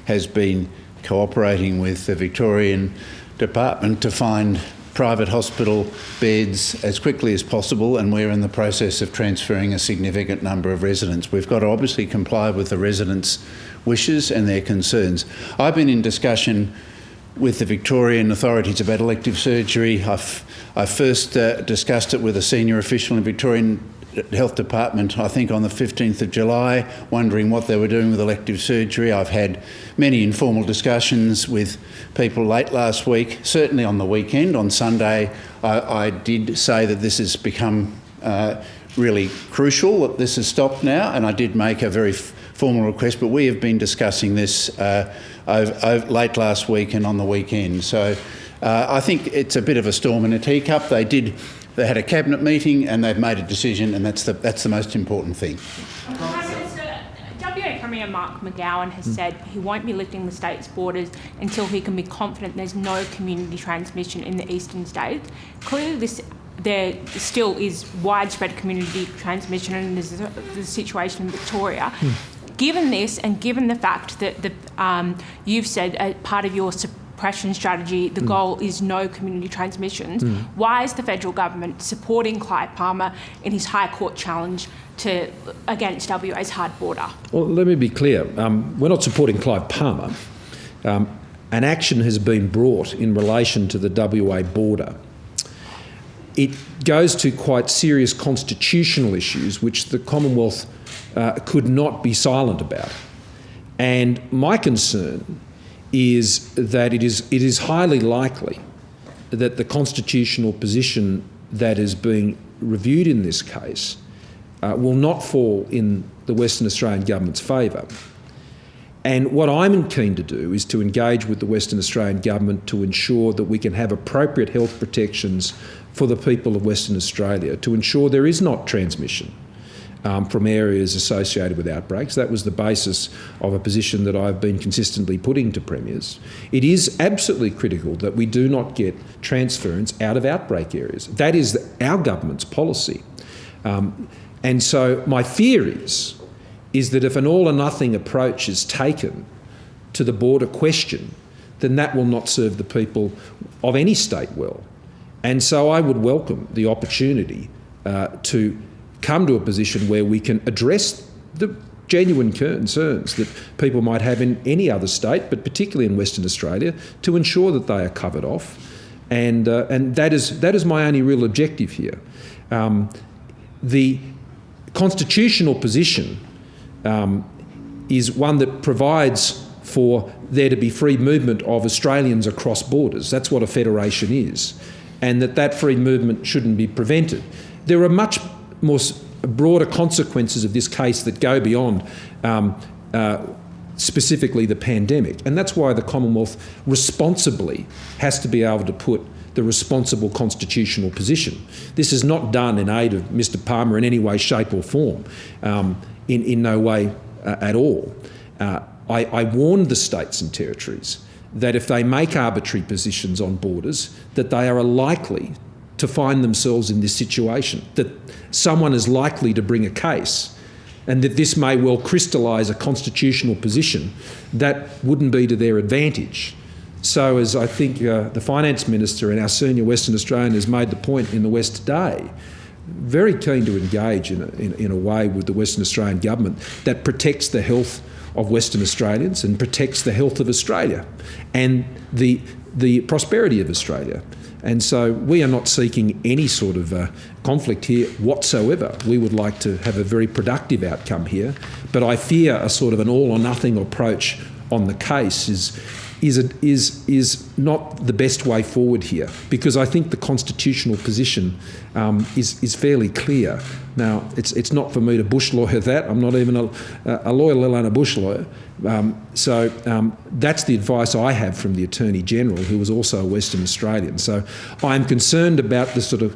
has been cooperating with the Victorian department to find private hospital beds as quickly as possible, and we're in the process of transferring a significant number of residents. We've got to obviously comply with the residents' wishes and their concerns. I've been in discussion with the Victorian authorities about elective surgery. I first discussed it with a senior official in the Victorian Health Department, I think on the 15th of July, wondering what they were doing with elective surgery. I've had many informal discussions with people late last week, certainly on the weekend. On Sunday, I did say that this has become really crucial, that this has stopped now, and I did make a very formal request, but we have been discussing this over late last week and on the weekend. So I think it's a bit of a storm in a teacup. They had a cabinet meeting and they've made a decision, and that's the most important thing. Prime Minister, WA Premier Mark McGowan has said he won't be lifting the state's borders until he can be confident there's no community transmission in the eastern states. Clearly there still is widespread community transmission, and there's the situation in Victoria. Given this, and given the fact that you've said part of your suppression strategy, the goal is no community transmissions, why is the federal government supporting Clive Palmer in his High Court challenge against WA's hard border? Well, let me be clear. We're not supporting Clive Palmer. An action has been brought in relation to the WA border. It goes to quite serious constitutional issues which the Commonwealth could not be silent about. And my concern is that it is highly likely that the constitutional position that is being reviewed in this case will not fall in the Western Australian Government's favour. And what I'm keen to do is to engage with the Western Australian Government to ensure that we can have appropriate health protections for the people of Western Australia, to ensure there is not transmission from areas associated with outbreaks. That was the basis of a position that I've been consistently putting to premiers. It is absolutely critical that we do not get transference out of outbreak areas. That is our government's policy. And so my fear is that if an all or nothing approach is taken to the border question, then that will not serve the people of any state well. And so I would welcome the opportunity to come to a position where we can address the genuine concerns that people might have in any other state, but particularly in Western Australia, to ensure that they are covered off. And that is my only real objective here. The constitutional position is one that provides for there to be free movement of Australians across borders. That's what a federation is, and that free movement shouldn't be prevented. There are much more broader consequences of this case that go beyond specifically the pandemic, and that's why the Commonwealth responsibly has to be able to put the responsible constitutional position. This is not done in aid of Mr Palmer in any way, shape or form, in no way at all. I warned the states and territories that if they make arbitrary positions on borders, that they are likely to find themselves in this situation, that someone is likely to bring a case, and that this may well crystallise a constitutional position that wouldn't be to their advantage. So as I think the Finance Minister and our senior Western Australian has made the point in the West today, very keen to engage in a way with the Western Australian Government that protects the health of Western Australians and protects the health of Australia and the prosperity of Australia. And so we are not seeking any sort of conflict here whatsoever. We would like to have a very productive outcome here, but I fear a sort of an all or nothing approach on the case is not the best way forward here, because I think the constitutional position is fairly clear. Now, it's not for me to bush lawyer that. I'm not even a lawyer, let alone a bush lawyer. So that's the advice I have from the Attorney General, who was also a Western Australian. So I'm concerned about the sort of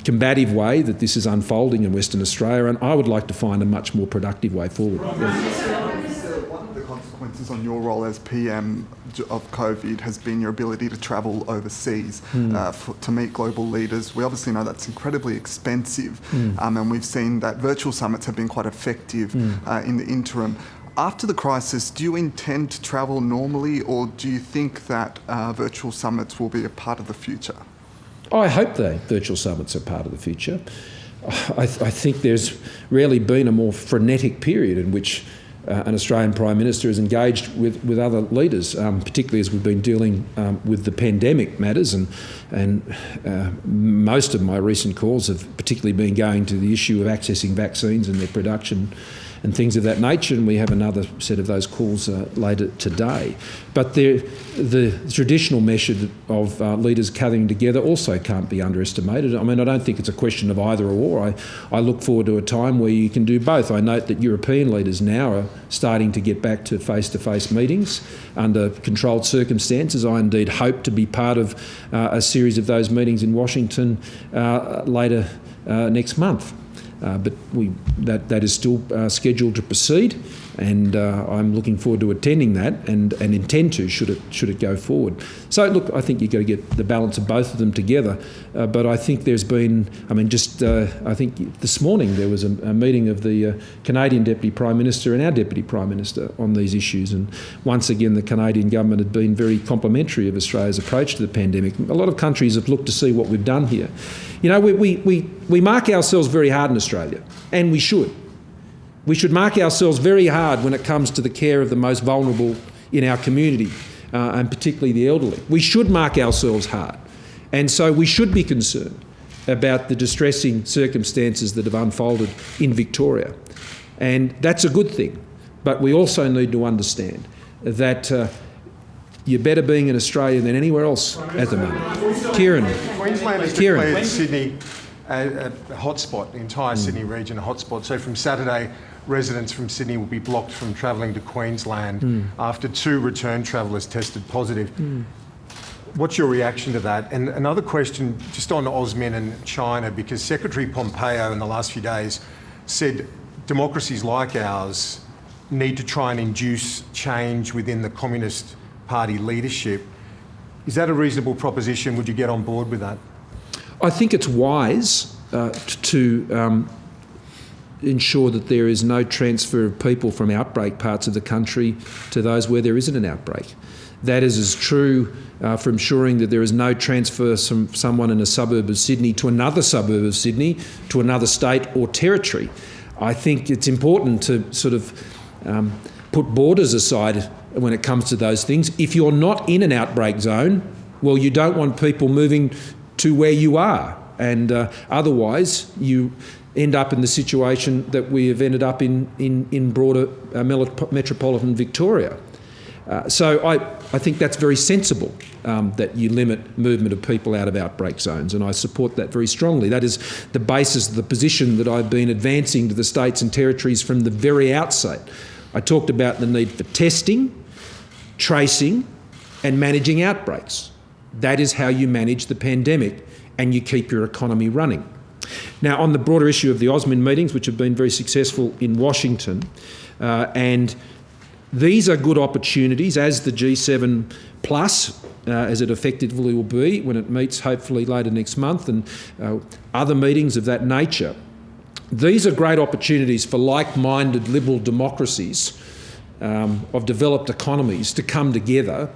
combative way that this is unfolding in Western Australia, and I would like to find a much more productive way forward. One of the consequences on your role as PM of COVID has been your ability to travel overseas to meet global leaders. We obviously know that's incredibly expensive, and we've seen that virtual summits have been quite effective in the interim. After the crisis, do you intend to travel normally, or do you think that virtual summits will be a part of the future? I hope that virtual summits are part of the future. I think there's rarely been a more frenetic period in which an Australian Prime Minister is engaged with other leaders, particularly as we've been dealing with the pandemic matters, and most of my recent calls have particularly been going to the issue of accessing vaccines and their production and things of that nature, and we have another set of those calls later today. But the traditional method of leaders gathering together also can't be underestimated. I mean, I don't think it's a question of either or. I look forward to a time where you can do both. I note that European leaders now are starting to get back to face-to-face meetings under controlled circumstances. I indeed hope to be part of a series of those meetings in Washington later next month. But that is still scheduled to proceed, and I'm looking forward to attending that and intend to should it go forward. So look, I think you've got to get the balance of both of them together. But I think there's been, I think this morning there was a meeting of the Canadian Deputy Prime Minister and our Deputy Prime Minister on these issues, and once again the Canadian government had been very complimentary of Australia's approach to the pandemic. A lot of countries have looked to see what we've done here. You know, we mark ourselves very hard in Australia, and we should. We should mark ourselves very hard when it comes to the care of the most vulnerable in our community, and particularly the elderly. We should mark ourselves hard. And so we should be concerned about the distressing circumstances that have unfolded in Victoria. And that's a good thing. But we also need to understand that you're better being in Australia than anywhere else at the moment. Kieran. Queensland has declared Sydney a hotspot, the entire Sydney region a hotspot. So from Saturday, residents from Sydney will be blocked from travelling to Queensland after 2 return travellers tested positive. What's your reaction to that? And another question just on AUSMIN and China, because Secretary Pompeo in the last few days said democracies like ours need to try and induce change within the Communist Party leadership. Is that a reasonable proposition? Would you get on board with that? I think it's wise to ensure that there is no transfer of people from outbreak parts of the country to those where there isn't an outbreak. That is as true for ensuring that there is no transfer from someone in a suburb of Sydney to another suburb of Sydney to another state or territory. I think it's important to sort of put borders aside when it comes to those things. If you're not in an outbreak zone, well, you don't want people moving to where you are, and otherwise you end up in the situation that we have ended up in broader metropolitan Victoria. So I think that's very sensible that you limit movement of people out of outbreak zones, and I support that very strongly. That is the basis of the position that I've been advancing to the states and territories from the very outset. I talked about the need for testing, tracing and managing outbreaks. That is how you manage the pandemic and you keep your economy running. Now, on the broader issue of the AUSMIN meetings, which have been very successful in Washington, and these are good opportunities, as the G7 Plus, as it effectively will be when it meets hopefully later next month, and other meetings of that nature. These are great opportunities for like-minded liberal democracies of developed economies to come together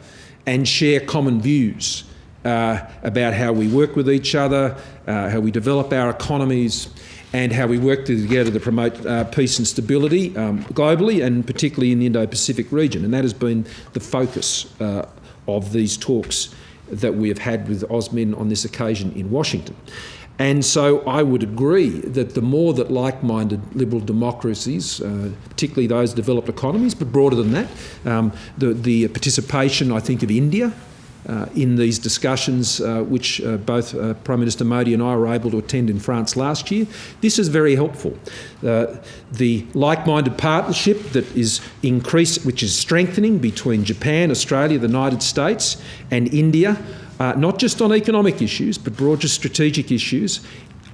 and share common views about how we work with each other, how we develop our economies, and how we work together to promote peace and stability globally, and particularly in the Indo-Pacific region. And that has been the focus of these talks that we have had with AusMin on this occasion in Washington. And so I would agree that the more that like-minded liberal democracies, particularly those developed economies, but broader than that, the participation, I think, of India in these discussions, which both Prime Minister Modi and I were able to attend in France last year, this is very helpful. The like-minded partnership that is which is strengthening between Japan, Australia, the United States and India, not just on economic issues, but broader strategic issues,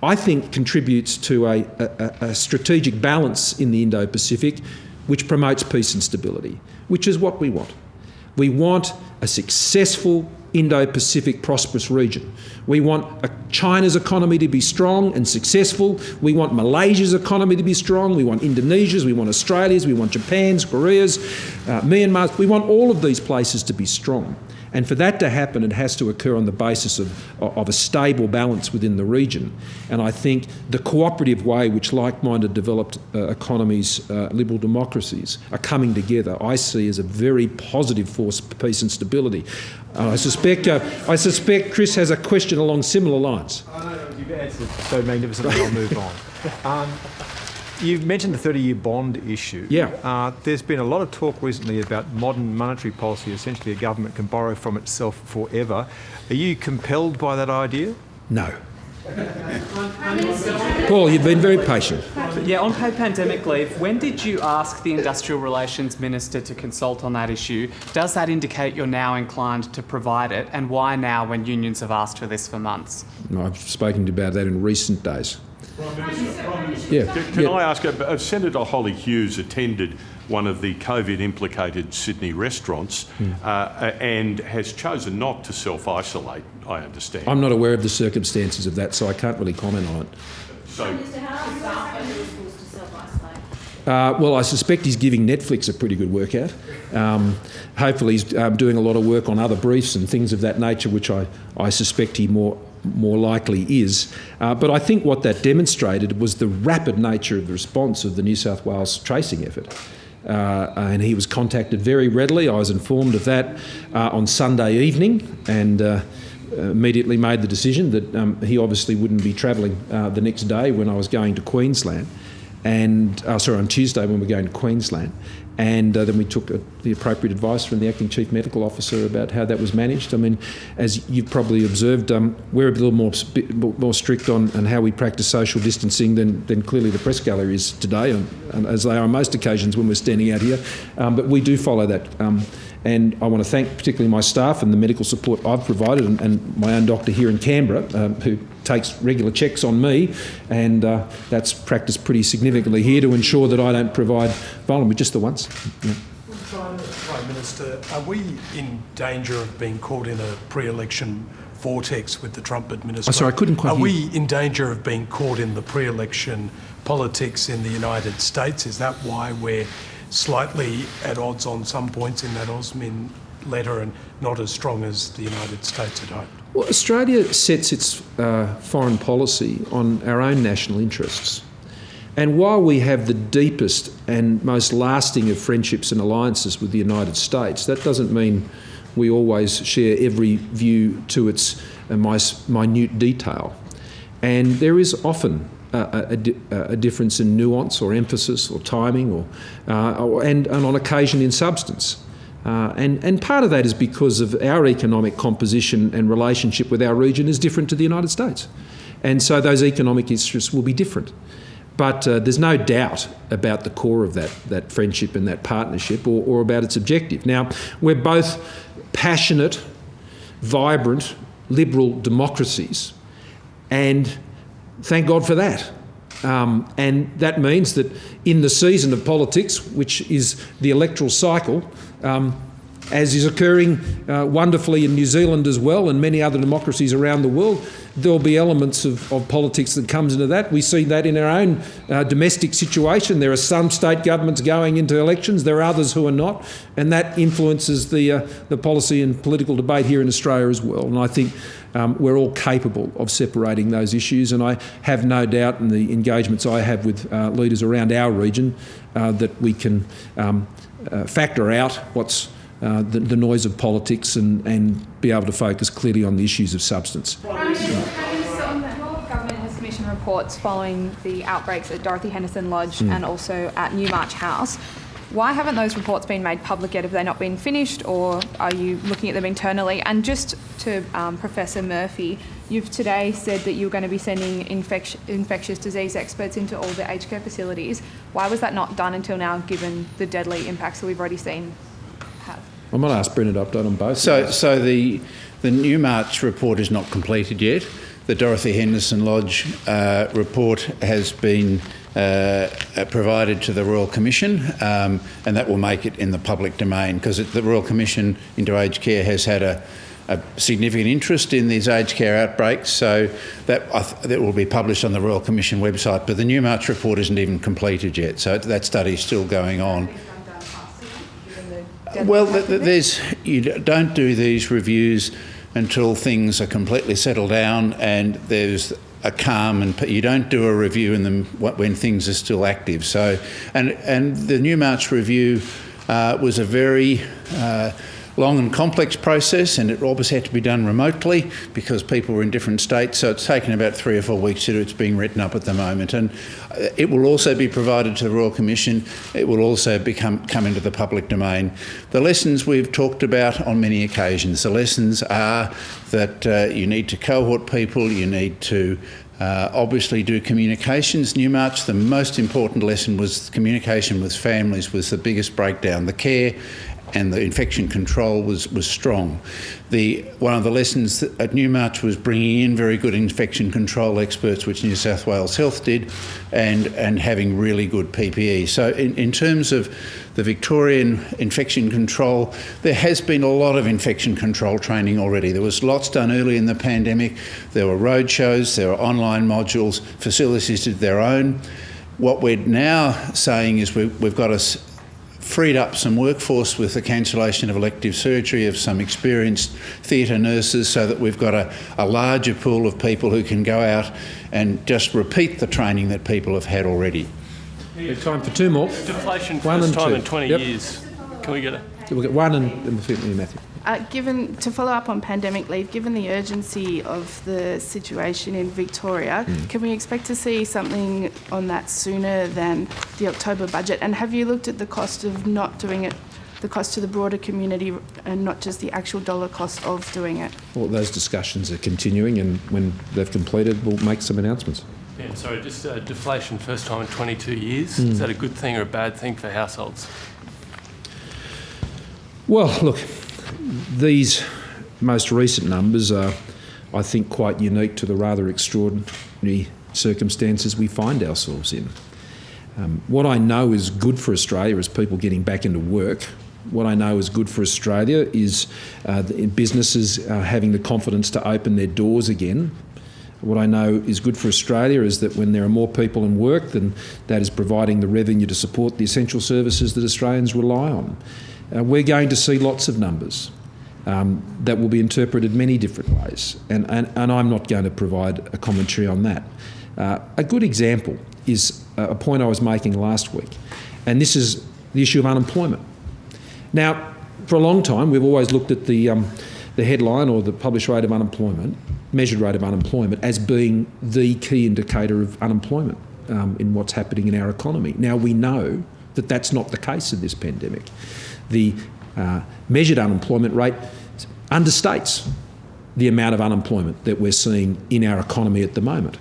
I think contributes to a strategic balance in the Indo-Pacific which promotes peace and stability, which is what we want. We want a successful Indo-Pacific prosperous region. We want China's economy to be strong and successful. We want Malaysia's economy to be strong. We want Indonesia's, we want Australia's, we want Japan's, Korea's, Myanmar's. We want all of these places to be strong. And for that to happen, it has to occur on the basis of a stable balance within the region. And I think the cooperative way which like-minded developed economies, liberal democracies, are coming together, I see as a very positive force for peace and stability. I suspect Chris has a question along similar lines. You've answered so magnificently, I'll move on. You've mentioned the 30-year bond issue. Yeah. There's been a lot of talk recently about modern monetary policy. Essentially, a government can borrow from itself forever. Are you compelled by that idea? No. Paul, you've been very patient. Yeah, on paid pandemic leave, when did you ask the Industrial Relations Minister to consult on that issue? Does that indicate you're now inclined to provide it? And why now when unions have asked for this for months? No, I've spoken about that in recent days. Prime Minister, can I ask, Senator Holly Hughes attended one of the COVID-implicated Sydney restaurants and has chosen not to self-isolate, I understand. I'm not aware of the circumstances of that, so I can't really comment on it. So, well, I suspect he's giving Netflix a pretty good workout. Hopefully he's doing a lot of work on other briefs and things of that nature, which I suspect he more likely is. But I think what that demonstrated was the rapid nature of the response of the New South Wales tracing effort. And he was contacted very readily. I was informed of that on Sunday evening and immediately made the decision that he obviously wouldn't be travelling the next day when I was going to Queensland. And on Tuesday when we were going to Queensland. And then we took the appropriate advice from the Acting Chief Medical Officer about how that was managed. I mean, as you've probably observed, we're a little more strict on how we practice social distancing than clearly the press gallery is today, and as they are on most occasions when we're standing out here. But we do follow that. And I want to thank particularly my staff and the medical support I've provided and my own doctor here in Canberra, who takes regular checks on me, and that's practiced pretty significantly here to ensure that I don't provide vulnerability just the once. Yeah. Prime Minister, are we in danger of being caught in a pre-election vortex with the Trump administration? Sorry, I couldn't quite hear. Are we in danger of being caught in the pre-election politics in the United States? Is that why we're slightly at odds on some points in that AusMin letter and not as strong as the United States had hoped? Well, Australia sets its foreign policy on our own national interests. And while we have the deepest and most lasting of friendships and alliances with the United States, that doesn't mean we always share every view to its minute detail. And there is often a difference in nuance or emphasis or timing and on occasion in substance. And part of that is because of our economic composition and relationship with our region is different to the United States. And so those economic interests will be different. But there's no doubt about the core of that friendship and that partnership or about its objective. Now, we're both passionate, vibrant, liberal democracies, and thank God for that. And that means that in the season of politics, which is the electoral cycle, as is occurring wonderfully in New Zealand as well and many other democracies around the world, there'll be elements of politics that comes into that. We see that in our own domestic situation. There are some state governments going into elections, there are others who are not, and that influences the policy and political debate here in Australia as well. And I think we're all capable of separating those issues, and I have no doubt in the engagements I have with leaders around our region that we can factor out what's the noise of politics and be able to focus clearly on the issues of substance. Government has commissioned reports following the outbreaks at Dorothy Henderson Lodge and also at Newmarch House. Why haven't those reports been made public yet? Have they not been finished, or are you looking at them internally? And just to Professor Murphy, you've today said that you're going to be sending infectious disease experts into all the aged care facilities. Why was that not done until now, given the deadly impacts that we've already seen have? I might ask Brendan to update on both. So the Newmarch report is not completed yet. The Dorothy Henderson Lodge report has been provided to the Royal Commission, and that will make it in the public domain, because the Royal Commission into aged care has had a significant interest in these aged care outbreaks, so that will be published on the Royal Commission website. But the Newmarch report isn't even completed yet, so that study is still going on. Well, you don't do these reviews until things are completely settled down and there's a calm, and you don't do a review in them when things are still active. So, and the Newmarch review was a very long and complex process, and it obviously had to be done remotely because people were in different states. So it's taken about 3 or 4 weeks to do. It's being written up at the moment, and it will also be provided to the Royal Commission. It will also come into the public domain. The lessons we've talked about on many occasions. The lessons are that you need to cohort people. You need to obviously do communications. Newmarch, the most important lesson was communication with families was the biggest breakdown. The care and the infection control was strong. One of the lessons at Newmarch was bringing in very good infection control experts, which New South Wales Health did, and having really good PPE. So in terms of the Victorian infection control, there has been a lot of infection control training already. There was lots done early in the pandemic. There were road shows, there were online modules, facilities did their own. What we're now saying is we've got freed up some workforce with the cancellation of elective surgery of some experienced theatre nurses, so that we've got a larger pool of people who can go out and just repeat the training that people have had already. We have time for 2 more. Deflation One first and time two. in 20 Yep. years. Can we get a... We'll get one and Matthew. To follow up on pandemic leave, given the urgency of the situation in Victoria, can we expect to see something on that sooner than the October budget? And have you looked at the cost of not doing it, the cost to the broader community, and not just the actual dollar cost of doing it? Well, those discussions are continuing, and when they've completed, we'll make some announcements. Yeah, sorry, just deflation first time in 22 years. Is that a good thing or a bad thing for households? Well, look, these most recent numbers are, I think, quite unique to the rather extraordinary circumstances we find ourselves in. What I know is good for Australia is people getting back into work. What I know is good for Australia is businesses having the confidence to open their doors again. What I know is good for Australia is that when there are more people in work, then that is providing the revenue to support the essential services that Australians rely on. We're going to see lots of numbers that will be interpreted many different ways, and I'm not going to provide a commentary on that. A good example is a point I was making last week, and this is the issue of unemployment. Now, for a long time, we've always looked at the headline or the published rate of unemployment, measured rate of unemployment, as being the key indicator of unemployment in what's happening in our economy. Now, we know that that's not the case in this pandemic. The measured unemployment rate understates the amount of unemployment that we're seeing in our economy at the moment.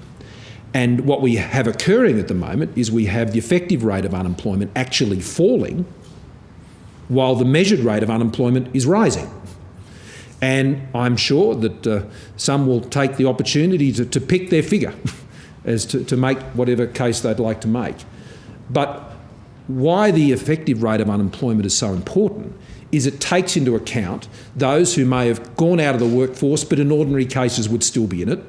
And what we have occurring at the moment is we have the effective rate of unemployment actually falling while the measured rate of unemployment is rising. And I'm sure that some will take the opportunity to pick their figure as to make whatever case they'd like to make. But why the effective rate of unemployment is so important is it takes into account those who may have gone out of the workforce but in ordinary cases would still be in it,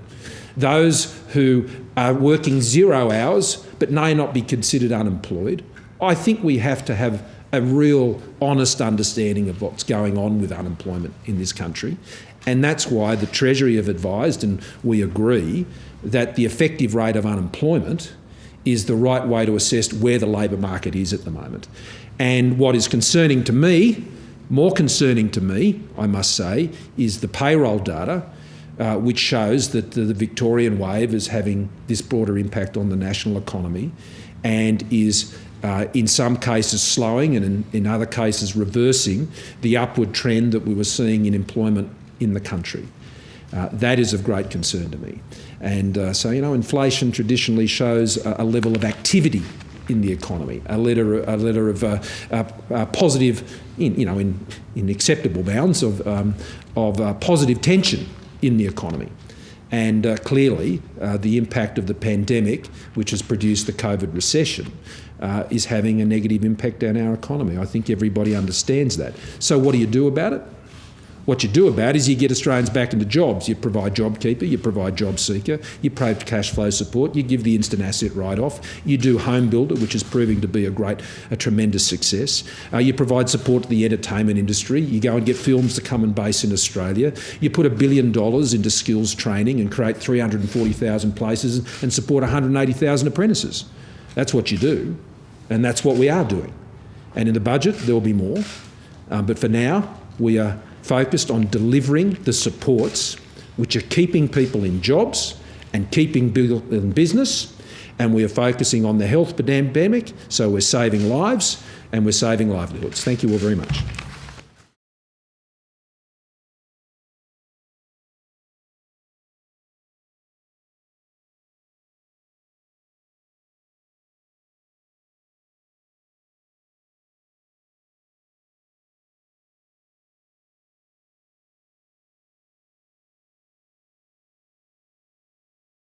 those who are working 0 hours but may not be considered unemployed. I think we have to have a real honest understanding of what's going on with unemployment in this country, and that's why the Treasury have advised, and we agree, that the effective rate of unemployment is the right way to assess where the labour market is at the moment. And what is concerning to me More concerning to me, I must say, is the payroll data, which shows that the Victorian wave is having this broader impact on the national economy and is in some cases slowing and in other cases reversing the upward trend that we were seeing in employment in the country. That is of great concern to me. And so, inflation traditionally shows a level of activity in the economy, a letter of positive, in acceptable bounds of positive tension in the economy. And clearly, the impact of the pandemic, which has produced the COVID recession, is having a negative impact on our economy. I think everybody understands that. So what do you do about it? What you do about it is you get Australians back into jobs. You provide JobKeeper, you provide JobSeeker, you provide cash flow support, you give the instant asset write-off, you do Home Builder, which is proving to be a tremendous success. You provide support to the entertainment industry. You go and get films to come and base in Australia. You put $1 billion into skills training and create 340,000 places and support 180,000 apprentices. That's what you do, and that's what we are doing. And in the budget, there will be more. But for now, we are focused on delivering the supports which are keeping people in jobs and keeping people in business, and we are focusing on the health pandemic, so we're saving lives and we're saving livelihoods. Thank you all very much.